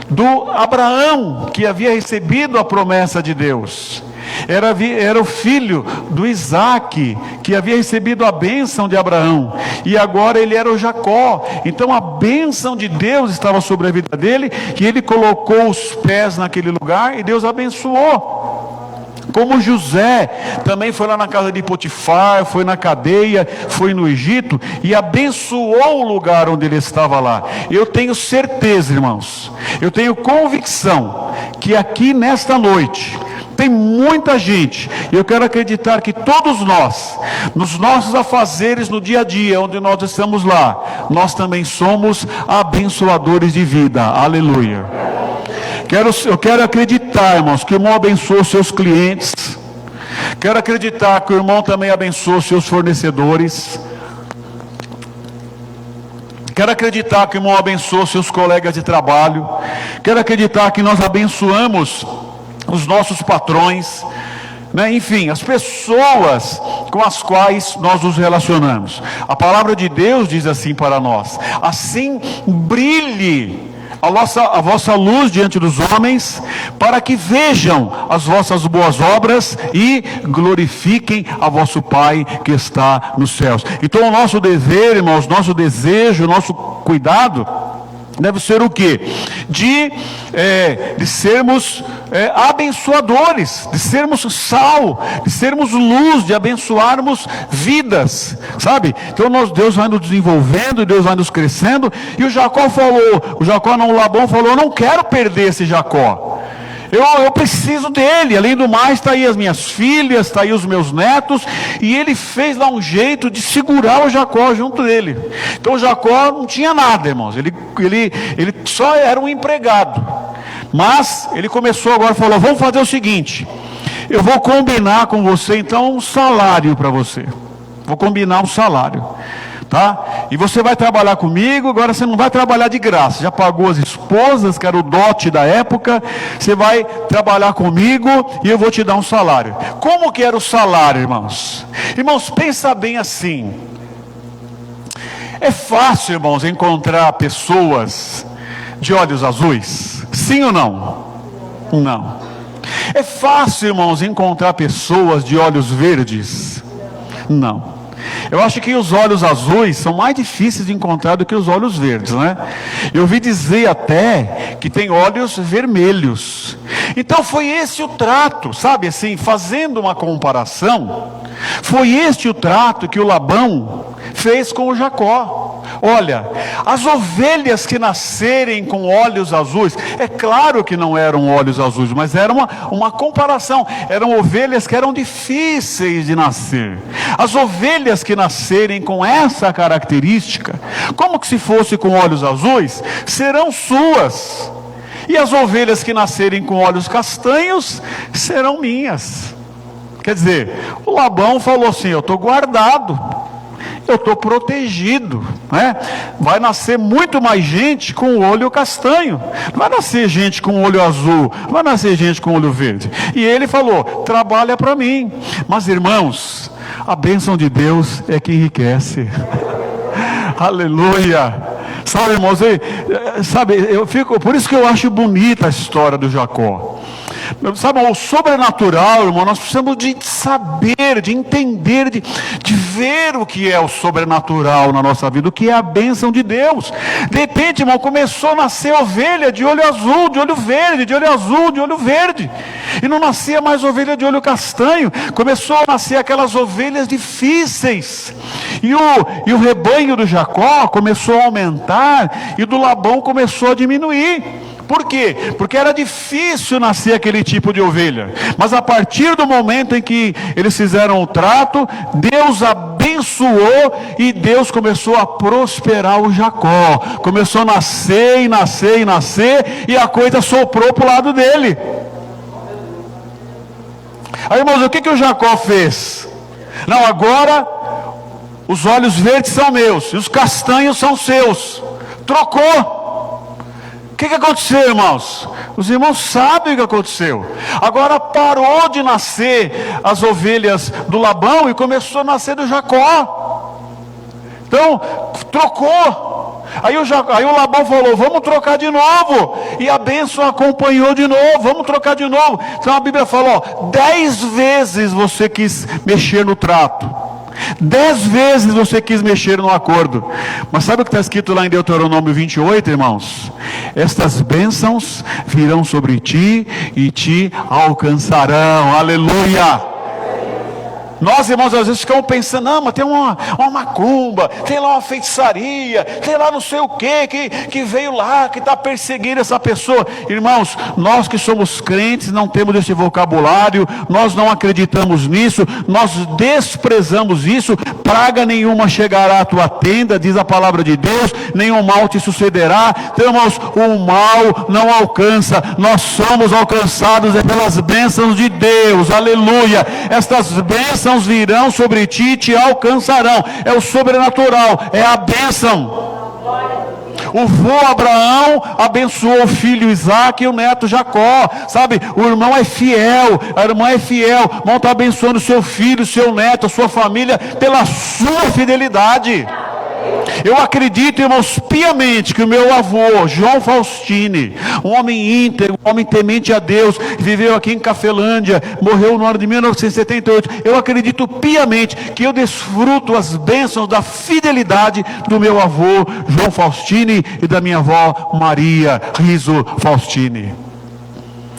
do Abraão, que havia recebido a promessa de Deus. Era o filho do Isaac, que havia recebido a bênção de Abraão, e agora ele era o Jacó. Então a bênção de Deus estava sobre a vida dele, e ele colocou os pés naquele lugar, e Deus abençoou. Como José também foi lá na casa de Potifar, foi na cadeia, foi no Egito e abençoou o lugar onde ele estava lá. Eu tenho certeza, irmãos, eu tenho convicção que aqui nesta noite tem muita gente, e eu quero acreditar que todos nós, nos nossos afazeres no dia a dia, onde nós estamos lá, nós também somos abençoadores de vida. Aleluia. Eu quero acreditar, irmãos, que o irmão abençoa os seus clientes. Quero acreditar que o irmão também abençoa os seus fornecedores. Quero acreditar que o irmão abençoa os seus colegas de trabalho. Quero acreditar que nós abençoamos os nossos patrões, né? Enfim, as pessoas com as quais nós nos relacionamos. A palavra de Deus diz assim para nós: assim brilhe a vossa luz diante dos homens, para que vejam as vossas boas obras e glorifiquem a vosso Pai que está nos céus. Então o nosso dever, irmãos, nosso desejo, nosso cuidado deve ser o quê? De sermos abençoadores, de sermos sal, de sermos luz, de abençoarmos vidas, sabe? Então Deus vai nos desenvolvendo, Deus vai nos crescendo. E o Labão falou: eu não quero perder esse Jacó. Eu preciso dele. Além do mais, está aí as minhas filhas, está aí os meus netos. E ele fez lá um jeito de segurar o Jacó junto dele. Então o Jacó não tinha nada, irmãos. Ele só era um empregado. Mas ele começou agora, falou: vamos fazer o seguinte, eu vou combinar com você então um salário para você. Vou combinar um salário, tá? E você vai trabalhar comigo. Agora você não vai trabalhar de graça, já pagou as esposas, que era o dote da época. Você vai trabalhar comigo e eu vou te dar um salário. Como que era o salário, irmãos? Irmãos, pensa bem assim. É fácil, irmãos, encontrar pessoas de olhos azuis? Sim ou não? Não. É fácil, irmãos, encontrar pessoas de olhos verdes? Não. Eu acho que os olhos azuis são mais difíceis de encontrar do que os olhos verdes, né? Eu ouvi dizer até que tem olhos vermelhos. Então foi esse o trato, sabe assim, fazendo uma comparação, foi este o trato que o Labão fez com o Jacó. Olha, as ovelhas que nascerem com olhos azuis, é claro que não eram olhos azuis, mas era uma comparação. Eram ovelhas que eram difíceis de nascer. As ovelhas que nascerem com essa característica, como que se fosse com olhos azuis, serão suas. E as ovelhas que nascerem com olhos castanhos, serão minhas. Quer dizer, o Labão falou assim: eu estou guardado, eu estou protegido, né? Vai nascer muito mais gente com o olho castanho, não vai nascer gente com o olho azul, não vai nascer gente com o olho verde. E ele falou: trabalha para mim. Mas irmãos, a bênção de Deus é que enriquece. Aleluia. Sabe, irmãos, por isso que eu acho bonita a história do Jacó. Sabe, o sobrenatural, irmão, nós precisamos de saber, de entender, de ver o que é o sobrenatural na nossa vida, o que é a bênção de Deus. De repente, irmão, começou a nascer ovelha de olho azul, de olho verde, de olho azul, de olho verde, e não nascia mais ovelha de olho castanho. Começou a nascer aquelas ovelhas difíceis, e o rebanho do Jacó começou a aumentar, e do Labão começou a diminuir. Por quê? Porque era difícil nascer aquele tipo de ovelha. Mas a partir do momento em que eles fizeram o trato, Deus abençoou e Deus começou a prosperar o Jacó. Começou a nascer e nascer e nascer, e a coisa soprou para o lado dele. Aí, irmãos, o que o Jacó fez? Não, agora os olhos verdes são meus e os castanhos são seus. Trocou. O que aconteceu, irmãos? Os irmãos sabem o que aconteceu. Agora parou de nascer as ovelhas do Labão e começou a nascer do Jacó. Então, trocou. Aí o Labão falou, vamos trocar de novo. E a bênção acompanhou de novo, vamos trocar de novo. Então a Bíblia falou, 10 vezes você quis mexer no trato. 10 vezes você quis mexer no acordo. Mas sabe o que está escrito lá em Deuteronômio 28, irmãos? Estas bênçãos virão sobre ti e te alcançarão. Aleluia! Nós, irmãos, às vezes ficamos pensando, não, mas tem uma macumba, tem lá uma feitiçaria, tem lá não sei o que veio lá, que está perseguindo essa pessoa. Irmãos, nós que somos crentes, não temos esse vocabulário, nós não acreditamos nisso, nós desprezamos isso. Praga nenhuma chegará à tua tenda, diz a palavra de Deus, nenhum mal te sucederá. Então, irmãos, o mal não alcança, nós somos alcançados pelas bênçãos de Deus. Aleluia! Estas bênçãos virão sobre ti e te alcançarão. É o sobrenatural, é a bênção. O vô Abraão abençoou o filho Isaac e o neto Jacó, sabe? O irmão é fiel, a irmã é fiel. O irmão está abençoando o seu filho, o seu neto, a sua família, pela sua fidelidade. Eu acredito, irmãos, piamente que o meu avô, João Faustini, um homem íntegro, um homem temente a Deus, viveu aqui em Cafelândia, morreu no ano de 1978. Eu acredito piamente que eu desfruto as bênçãos da fidelidade do meu avô, João Faustini, e da minha avó, Maria Riso Faustini.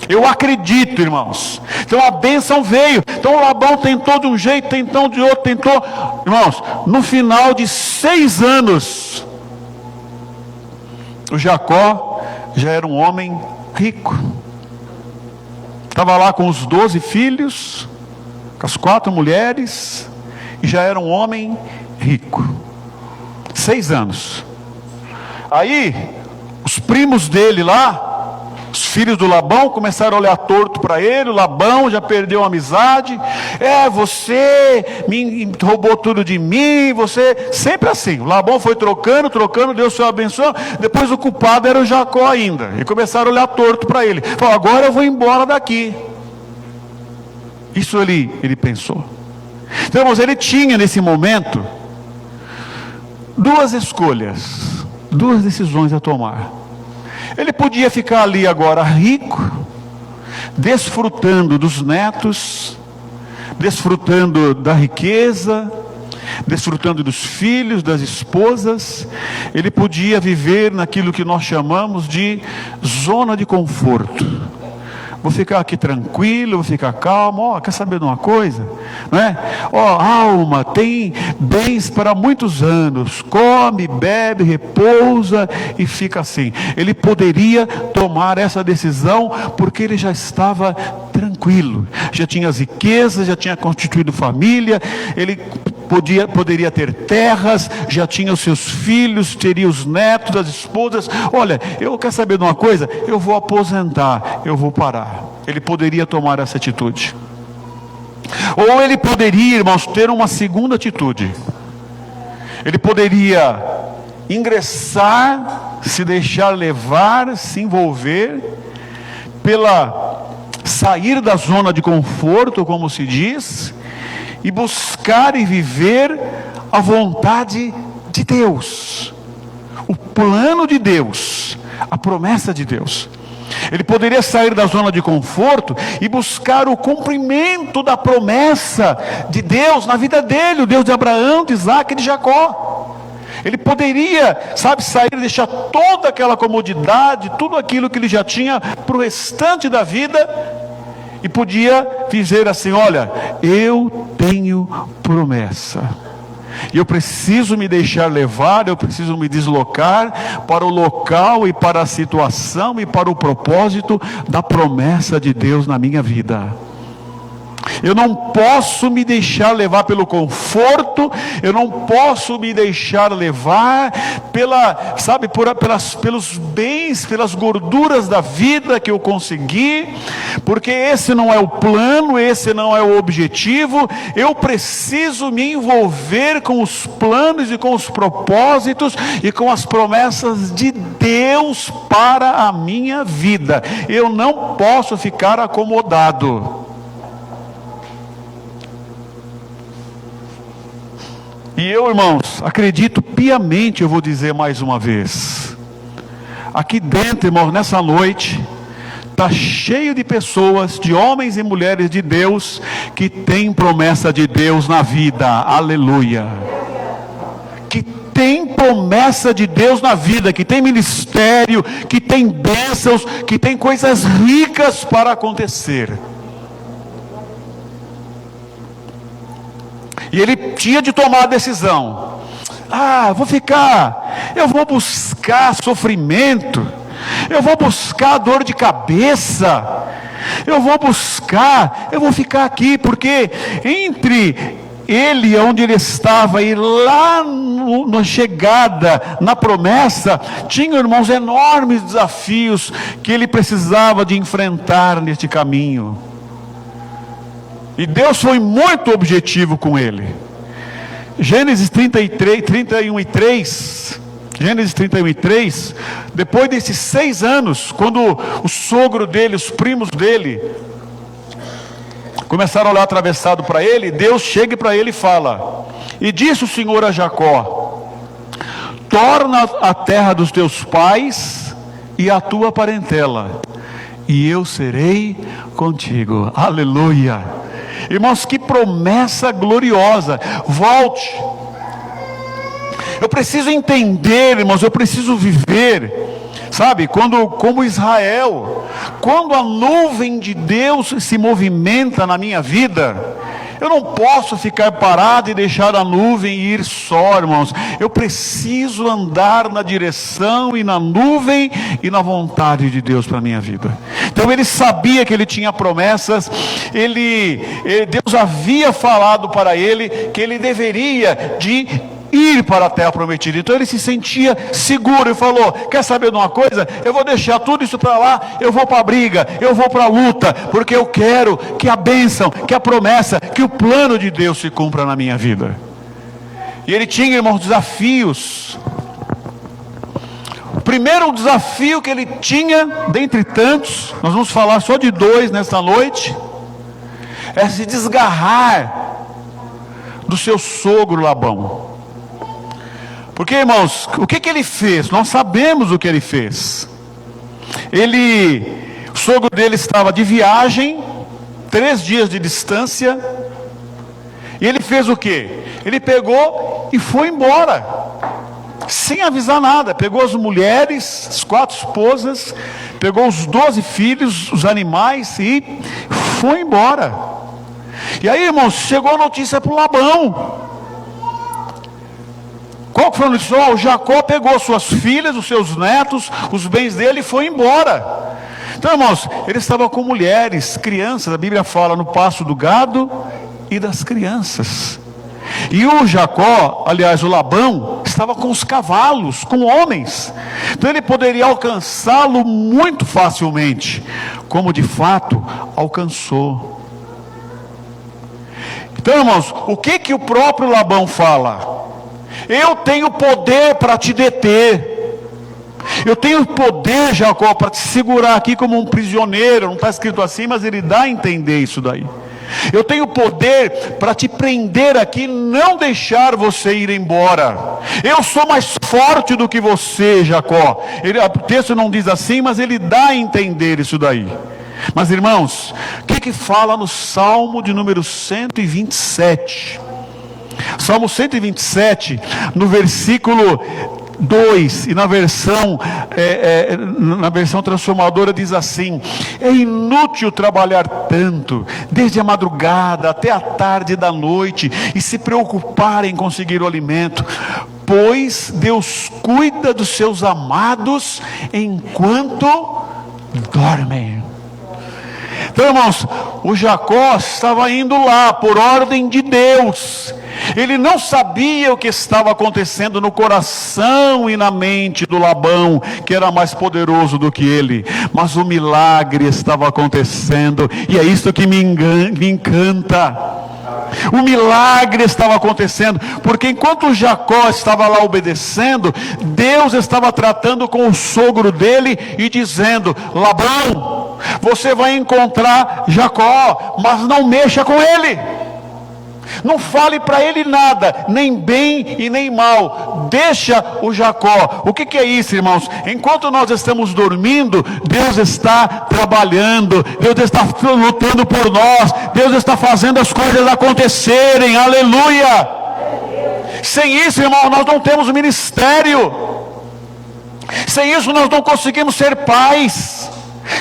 Eu acredito, irmãos. Então a bênção veio. Então o Labão tentou de um jeito, tentou de outro, tentou. Irmãos, no final de 6 anos, o Jacó já era um homem rico. Estava lá com os 12 filhos, com as 4 mulheres, e já era um homem rico. 6 anos. Aí, os primos dele lá, os filhos do Labão, começaram a olhar torto para ele. O Labão já perdeu a amizade. Você me roubou tudo de mim. Você, sempre assim. O Labão foi trocando, Deus foi abençoando. Depois o culpado era o Jacó ainda. E começaram a olhar torto para ele. Falou, agora eu vou embora daqui. Isso ele pensou. Então, irmãos, ele tinha nesse momento 2 escolhas, 2 decisões a tomar. Ele podia ficar ali agora rico, desfrutando dos netos, desfrutando da riqueza, desfrutando dos filhos, das esposas. Ele podia viver naquilo que nós chamamos de zona de conforto. Vou ficar aqui tranquilo, vou ficar calmo. Quer saber de uma coisa? Não é? Alma, tem bens para muitos anos. Come, bebe, repousa e fica assim. Ele poderia tomar essa decisão porque ele já estava tranquilo. Já tinha as riquezas, já tinha constituído família. Ele poderia ter terras, já tinha os seus filhos, teria os netos, as esposas. Olha, eu quero saber de uma coisa? Eu vou aposentar, eu vou parar. Ele poderia tomar essa atitude. Ou ele poderia, irmãos, ter uma segunda atitude. Ele poderia ingressar, se deixar levar, se envolver sair da zona de conforto, como se diz, e buscar e viver a vontade de Deus, o plano de Deus, a promessa de Deus. Ele poderia sair da zona de conforto e buscar o cumprimento da promessa de Deus na vida dele, o Deus de Abraão, de Isaac e de Jacó. Ele poderia, sair e deixar toda aquela comodidade, tudo aquilo que ele já tinha para o restante da vida, e podia dizer assim, olha, eu tenho promessa, e eu preciso me deixar levar, eu preciso me deslocar para o local e para a situação e para o propósito da promessa de Deus na minha vida. Eu não posso me deixar levar pelo conforto, eu não posso me deixar levar pelos bens, pelas gorduras da vida que eu consegui, porque esse não é o plano, esse não é o objetivo. Eu preciso me envolver com os planos e com os propósitos e com as promessas de Deus para a minha vida. Eu não posso ficar acomodado. E eu, irmãos, acredito piamente, eu vou dizer mais uma vez, aqui dentro, irmãos, nessa noite, está cheio de pessoas, de homens e mulheres de Deus, que têm promessa de Deus na vida, aleluia, que tem promessa de Deus na vida, que tem ministério, que tem bênçãos, que tem coisas ricas para acontecer. E ele tinha de tomar a decisão. Eu vou buscar sofrimento, eu vou buscar dor de cabeça, eu vou ficar aqui, porque entre ele, onde ele estava, e lá na chegada, na promessa, tinha, irmãos, enormes desafios que ele precisava de enfrentar neste caminho. E Deus foi muito objetivo com ele. Gênesis 31 e 3, depois desses 6 anos, quando o sogro dele, os primos dele, começaram a olhar atravessado para ele, Deus chega para ele e fala: e disse o Senhor a Jacó: torna a terra dos teus pais e a tua parentela, e eu serei contigo. Aleluia. Irmãos, que promessa gloriosa. Volte. Eu preciso entender, irmãos, eu preciso viver, sabe, como Israel, quando a nuvem de Deus se movimenta na minha vida, eu não posso ficar parado e deixar a nuvem ir só, irmãos. Eu preciso andar na direção e na nuvem e na vontade de Deus para a minha vida. Então ele sabia que ele tinha promessas, Deus havia falado para ele que ele deveria de ir para a terra prometida. Então ele se sentia seguro e falou: quer saber de uma coisa? Eu vou deixar tudo isso para lá, eu vou para a briga, eu vou para a luta, porque eu quero que a bênção, que a promessa, que o plano de Deus se cumpra na minha vida. E ele tinha, irmãos, desafios. O primeiro desafio que ele tinha, dentre tantos, nós vamos falar só de 2 nesta noite, é se desgarrar do seu sogro Labão. Porque, irmãos, o que ele fez? Nós sabemos o que ele fez. O sogro dele estava de viagem, 3 dias de distância, e ele fez o quê? Ele pegou e foi embora, sem avisar nada. Pegou as mulheres, as 4 esposas, pegou os 12 filhos, os animais, e foi embora. E aí, irmãos, chegou a notícia para o Labão. Qual que foi a notícia? O Jacó pegou suas filhas, os seus netos, os bens dele e foi embora. Então, irmãos, ele estava com mulheres, crianças. A Bíblia fala no pasto do gado e das crianças. E o Jacó, aliás, o Labão, estava com os cavalos, com homens. Então ele poderia alcançá-lo muito facilmente, como de fato alcançou. Então, irmãos, o que o próprio Labão fala? Eu tenho poder para te deter. Eu tenho poder, Jacó, para te segurar aqui como um prisioneiro. Não está escrito assim, mas ele dá a entender isso daí. Eu tenho poder para te prender aqui, não deixar você ir embora. Eu sou mais forte do que você, Jacó. O texto não diz assim, mas ele dá a entender isso daí. Mas, irmãos, o que fala no Salmo de número 127? Salmo 127, no versículo 2, e na versão transformadora diz assim: é inútil trabalhar tanto, desde a madrugada até a tarde da noite, e se preocupar em conseguir o alimento, pois Deus cuida dos seus amados enquanto dormem. Então, irmãos, o Jacó estava indo lá por ordem de Deus. Ele não sabia o que estava acontecendo no coração e na mente do Labão, que era mais poderoso do que ele, mas o milagre estava acontecendo, e é isso que me encanta. O milagre estava acontecendo, porque enquanto Jacó estava lá obedecendo, Deus estava tratando com o sogro dele e dizendo: Labão, você vai encontrar Jacó, mas não mexa com ele. Não fale para ele nada, nem bem e nem mal. Deixa o Jacó. O que é isso, irmãos? Enquanto nós estamos dormindo, Deus está trabalhando, Deus está lutando por nós, Deus está fazendo as coisas acontecerem. Aleluia! Sem isso, irmão, nós não temos ministério. Sem isso nós não conseguimos ser pais.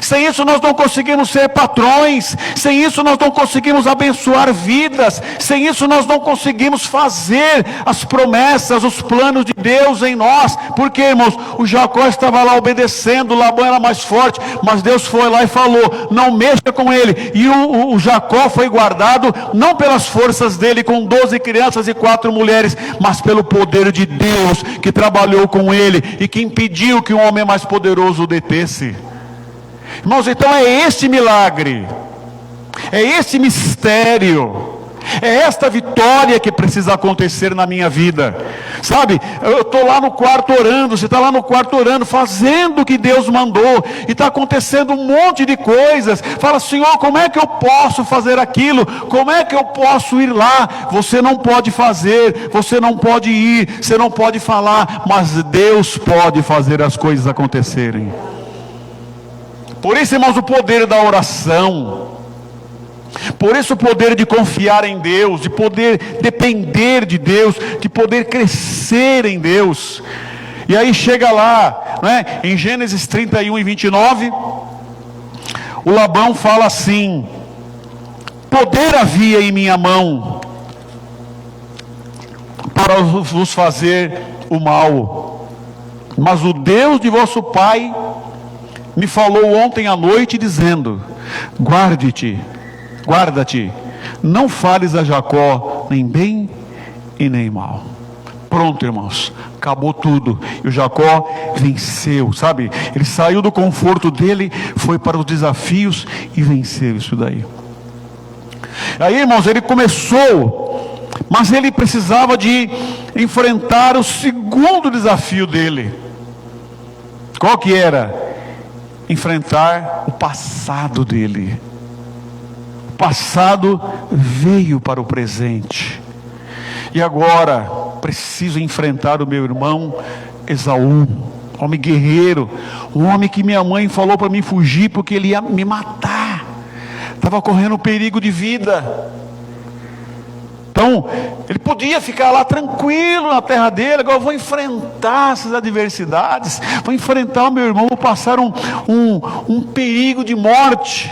Sem isso nós não conseguimos ser patrões. Sem isso nós não conseguimos abençoar vidas. Sem isso nós não conseguimos fazer as promessas, os planos de Deus em nós. Porque, irmãos, o Jacó estava lá obedecendo, o Labão era mais forte, mas Deus foi lá e falou: não mexa com ele. E o Jacó foi guardado, não pelas forças dele, com 12 crianças e 4 mulheres, mas pelo poder de Deus, que trabalhou com ele e que impediu que um homem mais poderoso o detesse. Irmãos, então é este milagre, é esse mistério, é esta vitória que precisa acontecer na minha vida. Sabe, eu estou lá no quarto orando, você está lá no quarto orando, fazendo o que Deus mandou, e está acontecendo um monte de coisas. Fala: Senhor, como é que eu posso fazer aquilo? Como é que eu posso ir lá? Você não pode fazer, você não pode ir, você não pode falar, mas Deus pode fazer as coisas acontecerem. Por isso, irmãos, o poder da oração, por isso o poder de confiar em Deus, de poder depender de Deus, de poder crescer em Deus. E aí chega lá, né, em Gênesis 31 e 29, o Labão fala assim: poder havia em minha mão para vos fazer o mal, mas o Deus de vosso pai me falou ontem à noite dizendo: guarda-te, não fales a Jacó nem bem e nem mal. Pronto, irmãos, acabou tudo. E o Jacó venceu, sabe? Ele saiu do conforto dele, foi para os desafios e venceu isso daí. Aí, irmãos, ele começou, mas ele precisava de enfrentar o segundo desafio dele. Qual que era? Enfrentar o passado dele. O passado veio para o presente, e agora preciso enfrentar o meu irmão Esaú, homem guerreiro, um homem que minha mãe falou para mim fugir porque ele ia me matar, estava correndo perigo de vida. Então, ele podia ficar lá tranquilo na terra dele. Agora eu vou enfrentar essas adversidades, vou enfrentar o meu irmão, vou passar um perigo de morte,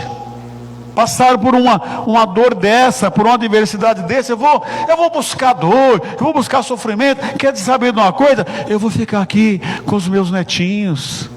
passar por uma dor dessa, por uma adversidade dessa. Eu vou buscar dor, eu vou buscar sofrimento. Quer saber de uma coisa? Eu vou ficar aqui com os meus netinhos.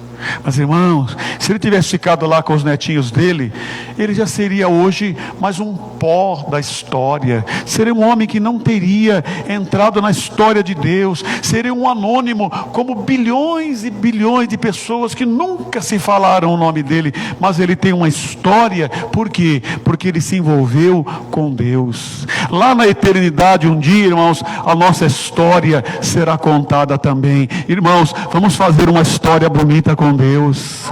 Mas, irmãos, se ele tivesse ficado lá com os netinhos dele, ele já seria hoje mais um pó da história. Seria um homem que não teria entrado na história de Deus. Seria um anônimo, como bilhões e bilhões de pessoas que nunca se falaram o nome dele. Mas ele tem uma história. Por quê? Porque ele se envolveu com Deus. Lá na eternidade, um dia, irmãos, a nossa história será contada também. Irmãos, vamos fazer uma história bonita com Deus.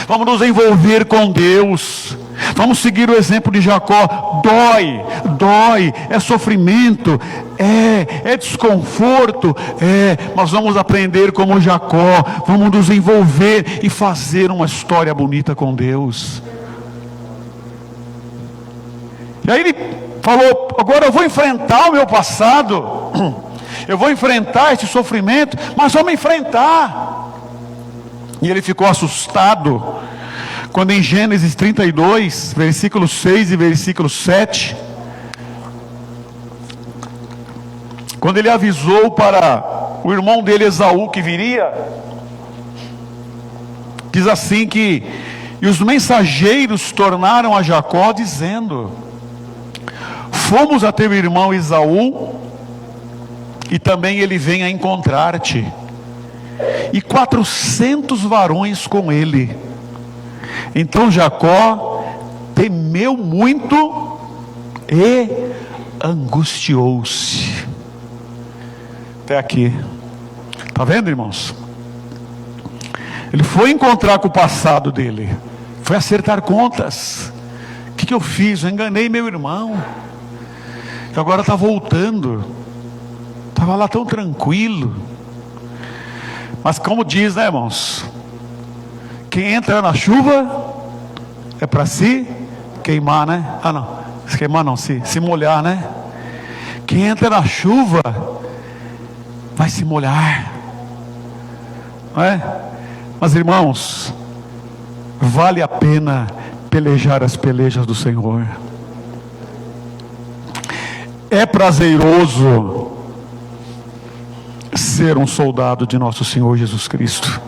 Vamos nos envolver com Deus. Vamos seguir o exemplo de Jacó. Dói, é sofrimento, é desconforto, mas vamos aprender como Jacó. Vamos nos envolver e fazer uma história bonita com Deus. E aí ele falou: agora eu vou enfrentar o meu passado, eu vou enfrentar esse sofrimento, mas vamos enfrentar. E ele ficou assustado quando em Gênesis 32, versículo 6 e versículo 7, quando ele avisou para o irmão dele Esaú que viria, diz assim que E os mensageiros tornaram a Jacó dizendo: fomos a teu irmão Esaú, e também ele vem a encontrar-te, e 400 varões com ele. Então Jacó temeu muito e angustiou-se. Até aqui. Está vendo, irmãos? Ele foi encontrar com o passado dele, foi acertar contas. O que eu fiz? Eu enganei meu irmão, que agora está voltando. Estava lá tão tranquilo. Mas como diz, né, irmãos? Quem entra na chuva é para se queimar, né? Ah, não, se queimar não, se molhar, né? Quem entra na chuva vai se molhar, não é? Mas, irmãos, vale a pena pelejar as pelejas do Senhor. É prazeroso ser um soldado de nosso Senhor Jesus Cristo.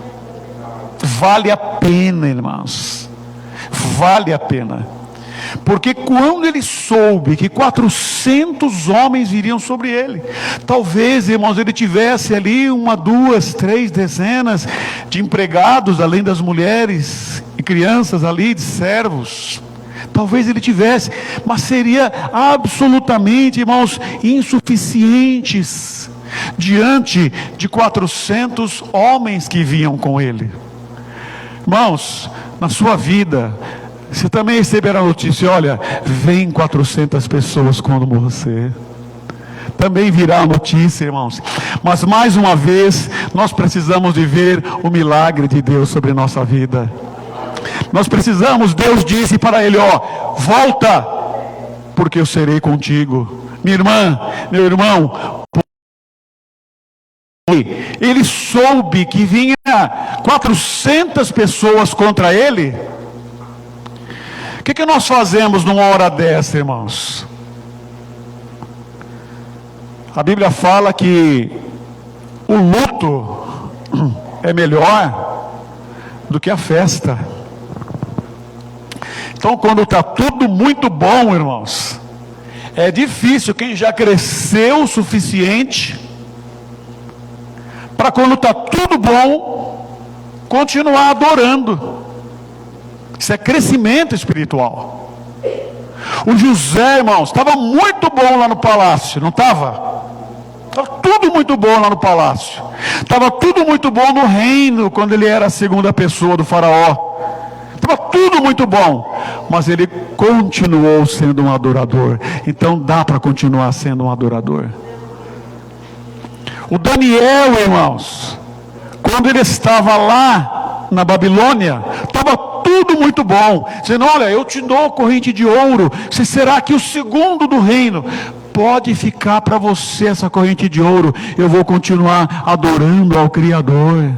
Vale a pena, irmãos, vale a pena. Porque quando ele soube que 400 homens viriam sobre ele, talvez, irmãos, ele tivesse ali 1, 2, 3 dezenas de empregados, além das mulheres e crianças ali, de servos. Talvez ele tivesse, mas seria absolutamente, irmãos, insuficientes diante de 400 homens que vinham com ele. Irmãos, na sua vida, você também receberá a notícia: olha, vem 400 pessoas com você. Também virá a notícia, irmãos. Mas mais uma vez, nós precisamos de ver o milagre de Deus sobre nossa vida. Nós precisamos, Deus disse para ele: ó, volta, porque eu serei contigo. Minha irmã, meu irmão, ele soube que vinha 400 pessoas contra ele. O que nós fazemos numa hora dessa, irmãos? A Bíblia fala que o luto é melhor do que a festa. Então, quando está tudo muito bom, irmãos, é difícil quem já cresceu o suficiente para, quando está tudo bom, continuar adorando. Isso é crescimento espiritual. O José, irmãos, estava muito bom lá no palácio, não estava? Estava tudo muito bom lá no palácio. Estava tudo muito bom no reino, quando ele era a segunda pessoa do faraó. Estava tudo muito bom, mas ele continuou sendo um adorador. Então dá para continuar sendo um adorador. O Daniel, irmãos, quando ele estava lá na Babilônia, estava tudo muito bom, dizendo: olha, eu te dou corrente de ouro, você será aqui o segundo do reino, pode ficar para você essa corrente de ouro, eu vou continuar adorando ao Criador.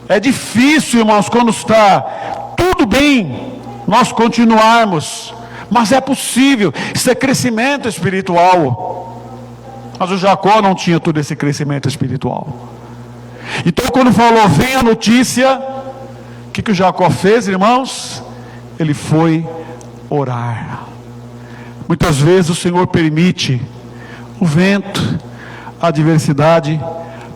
É difícil, irmãos, quando está tudo bem, nós continuarmos, mas é possível. Isso é crescimento espiritual. Mas o Jacó não tinha todo esse crescimento espiritual. Então, quando falou, vem a notícia, o que o Jacó fez, irmãos? Ele foi orar. Muitas vezes o Senhor permite o vento, a adversidade,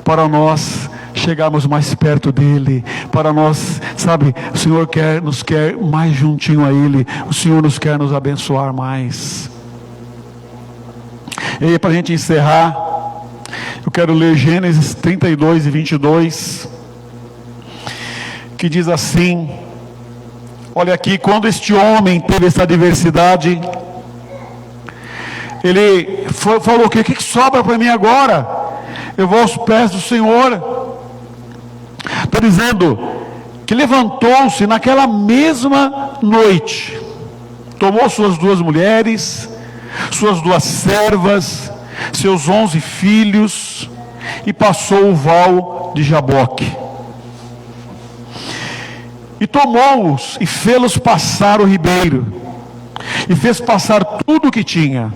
para nós chegarmos mais perto dEle, para nós, sabe, o Senhor nos quer mais juntinho a Ele, o Senhor nos quer nos abençoar mais. E aí, para a gente encerrar, eu quero ler Gênesis 32 e 22, que diz assim: olha aqui, quando este homem teve essa adversidade, ele falou: o que sobra para mim agora? Eu vou aos pés do Senhor. Está dizendo que levantou-se naquela mesma noite, tomou suas 2 mulheres, suas 2 servas, seus 11 filhos, e passou o val de Jaboque. E tomou-os e fê-los passar o ribeiro, e fez passar tudo o que tinha.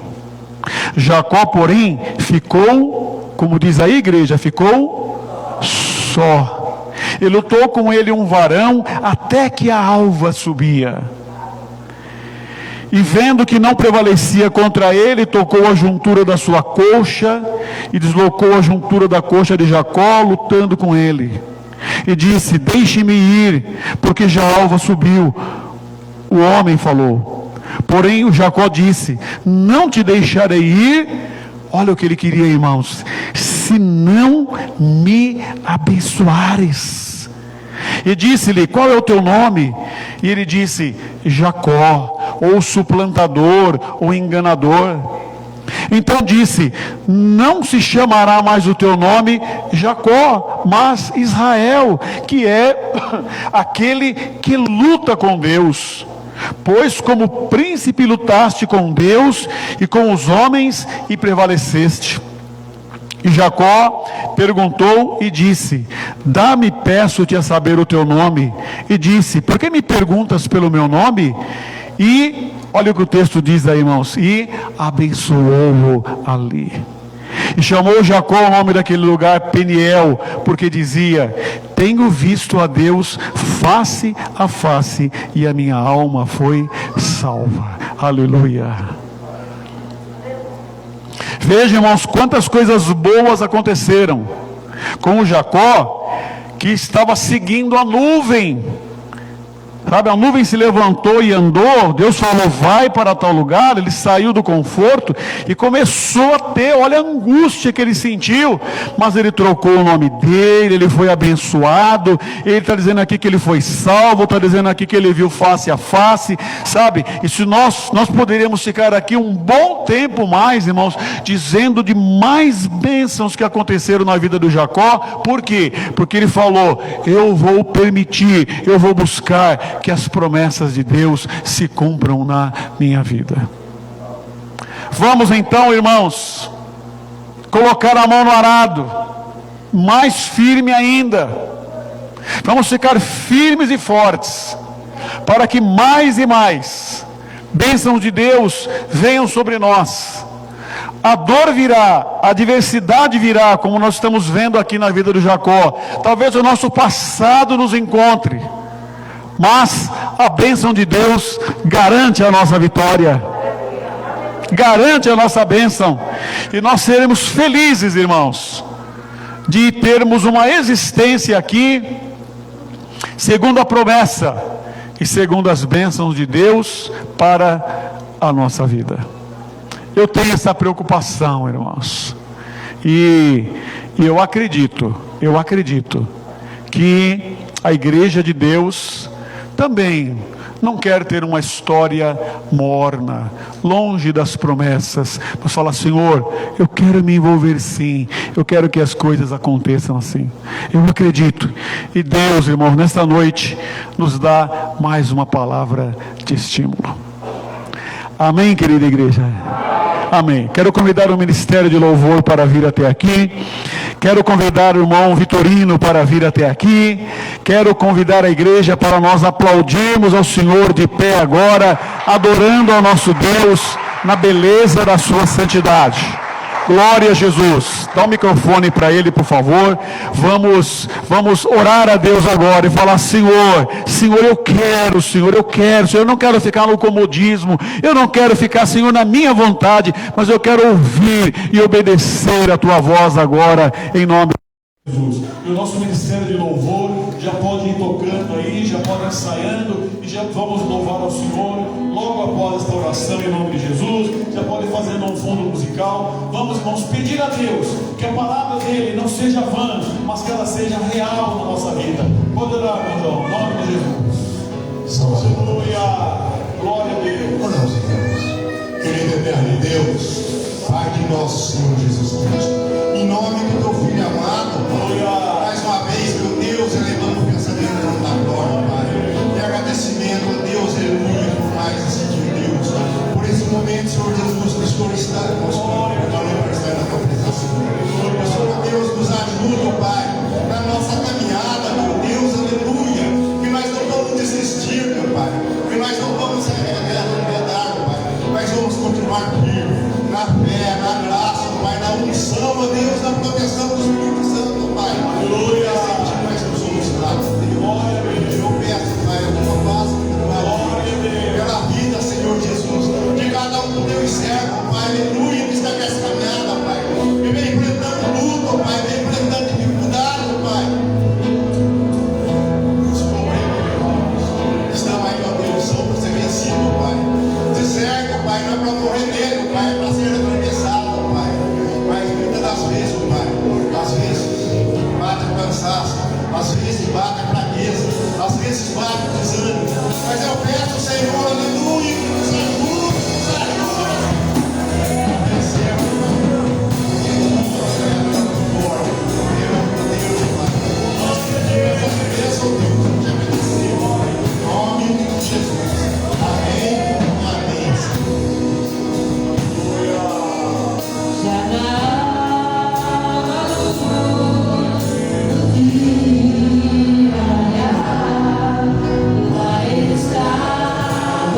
Jacó, porém, ficou, como diz a igreja, ficou só. E lutou com ele um varão até que a alva subia. E vendo que não prevalecia contra ele, tocou a juntura da sua coxa e deslocou a juntura da coxa de Jacó, lutando com ele. E disse: deixe-me ir, porque já a alva subiu. O homem falou. Porém o Jacó disse: não te deixarei ir. Olha o que ele queria, irmãos: se não me abençoares. E disse-lhe: qual é o teu nome? E ele disse: Jacó, ou suplantador, ou enganador. Então disse: não se chamará mais o teu nome Jacó, mas Israel, que é aquele que luta com Deus. Pois como príncipe lutaste com Deus e com os homens e prevaleceste. E Jacó perguntou e disse: dá-me, peço-te, a saber o teu nome. E disse: por que me perguntas pelo meu nome? E olha o que o texto diz aí, irmãos: e abençoou-o ali. E chamou Jacó o nome daquele lugar Peniel, porque dizia: tenho visto a Deus face a face, e a minha alma foi salva. Aleluia. Veja, irmãos, quantas coisas boas aconteceram com o Jacó, que estava seguindo a nuvem. Sabe, a nuvem se levantou e andou. Deus falou: vai para tal lugar. Ele saiu do conforto e começou a ter, olha a angústia que ele sentiu, mas ele trocou o nome dele, ele foi abençoado. Ele está dizendo aqui que ele foi salvo, está dizendo aqui que ele viu face a face, sabe? E se nós poderíamos ficar aqui um bom tempo mais, irmãos, dizendo de mais bênçãos que aconteceram na vida do Jacó. Por quê? Porque ele falou: eu vou permitir, eu vou buscar que as promessas de Deus se cumpram na minha vida. Vamos então, irmãos, colocar a mão no arado, mais firme ainda. Vamos ficar firmes e fortes, para que mais e mais bênçãos de Deus venham sobre nós. A dor virá, a adversidade virá, como nós estamos vendo aqui na vida do Jacó. Talvez o nosso passado nos encontre, mas a bênção de Deus garante a nossa vitória, garante a nossa bênção, e nós seremos felizes, irmãos, de termos uma existência aqui, segundo a promessa e segundo as bênçãos de Deus para a nossa vida. Eu tenho essa preocupação, irmãos, e eu acredito que a igreja de Deus também não quer ter uma história morna, longe das promessas, mas fala: Senhor, eu quero me envolver sim, eu quero que as coisas aconteçam assim. Eu acredito, e Deus, irmão, nesta noite nos dá mais uma palavra de estímulo. Amém, querida igreja? Amém. Quero convidar o Ministério de Louvor para vir até aqui. Quero convidar o irmão Vitorino para vir até aqui. Quero convidar a igreja para nós aplaudirmos ao Senhor de pé agora, adorando ao nosso Deus na beleza da sua santidade. Glória a Jesus. Dá o microfone para ele, por favor. Vamos orar a Deus agora e falar: Senhor, eu quero, Senhor, eu não quero ficar no comodismo, eu não quero ficar, Senhor, na minha vontade, mas eu quero ouvir e obedecer a tua voz agora, em nome de Jesus. E o nosso Ministério de Louvor já pode ir tocando aí, já pode ir ensaiando, e já vamos louvar ao Senhor logo após esta oração em nome de Jesus. Já pode fazer um fundo musical. Vamos, irmãos, pedir a Deus que a palavra dele não seja vã, mas que ela seja real na nossa vida. Pode orar, meu irmão, em nome de Jesus. Aleluia, glória a Deus. Oramos, irmãos. Querido eterno Deus, Pai de nosso Senhor Jesus Cristo, em nome do teu Filho amado, mais uma vez, meu Deus, elevando o pensamento da glória, Pai, e agradecimento a Deus, aleluia, por mais esse dia, Deus, por esse momento, Senhor Jesus, que o Senhor está conosco, para estar na tua presença, Senhor. Senhor, Deus, nos ajuda, Pai, na nossa caminhada, meu Deus, aleluia, que nós não vamos desistir, meu Pai, que nós não vamos arredar, Pai, mas vamos continuar firmes na fé, na graça, Pai, na unção, ó Deus, na proteção do Espírito Santo, Pai. às vezes bate a fraqueza, às vezes bate o desânimo. Mas eu peço, Senhor, aleluia, que nos ajude, nos ajude a vencer a Vai estar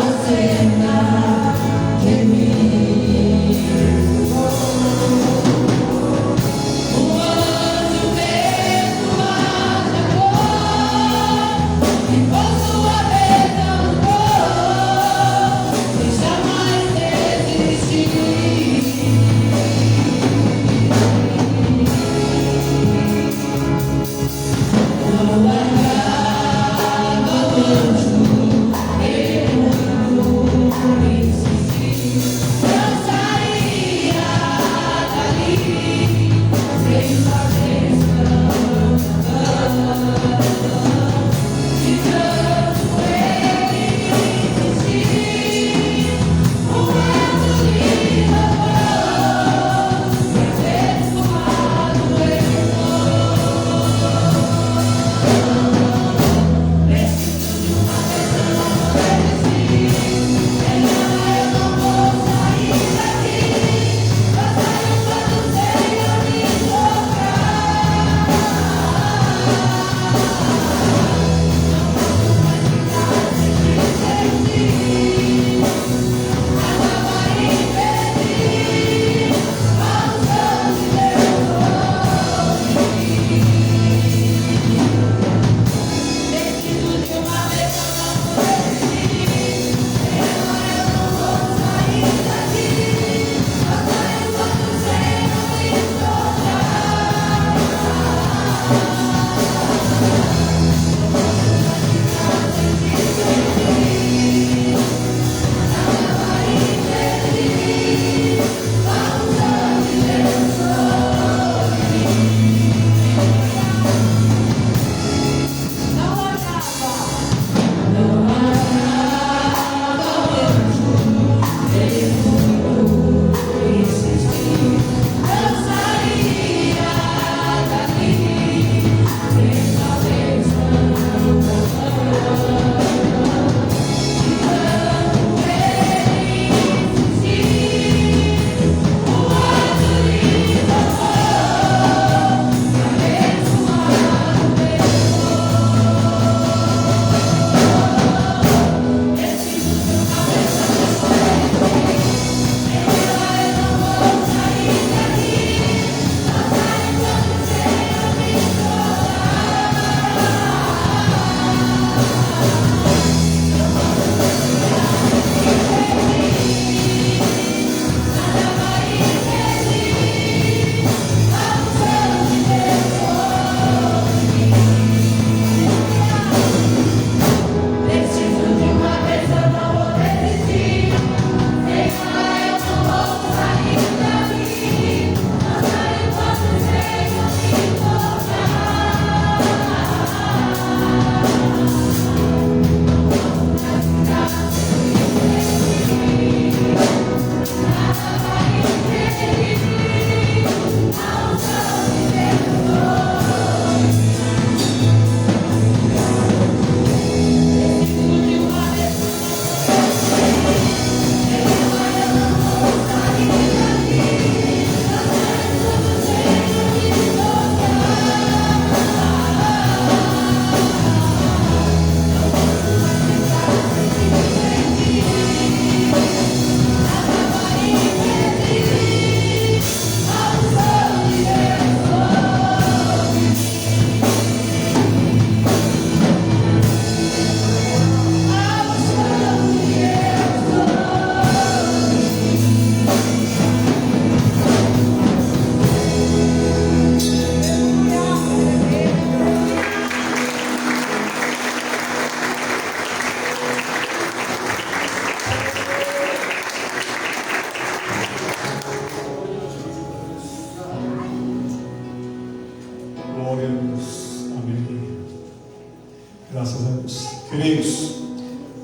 Graças a Deus. Queridos,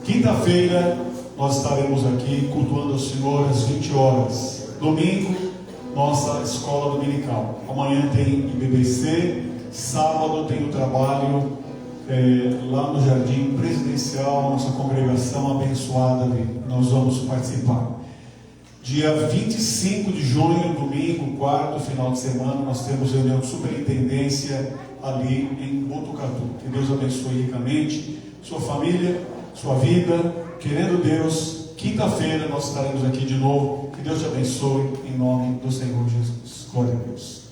quinta-feira nós estaremos aqui cultuando ao Senhor às 20 horas. Domingo, nossa escola dominical. Amanhã tem IBBC. Sábado tem o trabalho lá no Jardim Presidencial, nossa congregação abençoada ali. Nós vamos participar. Dia 25 de junho, domingo, quarto final de semana, nós temos reunião de superintendência ali em Botucatu. Que Deus abençoe ricamente sua família, sua vida. Querendo Deus, quinta-feira nós estaremos aqui de novo. Que Deus te abençoe em nome do Senhor Jesus. Glória a Deus.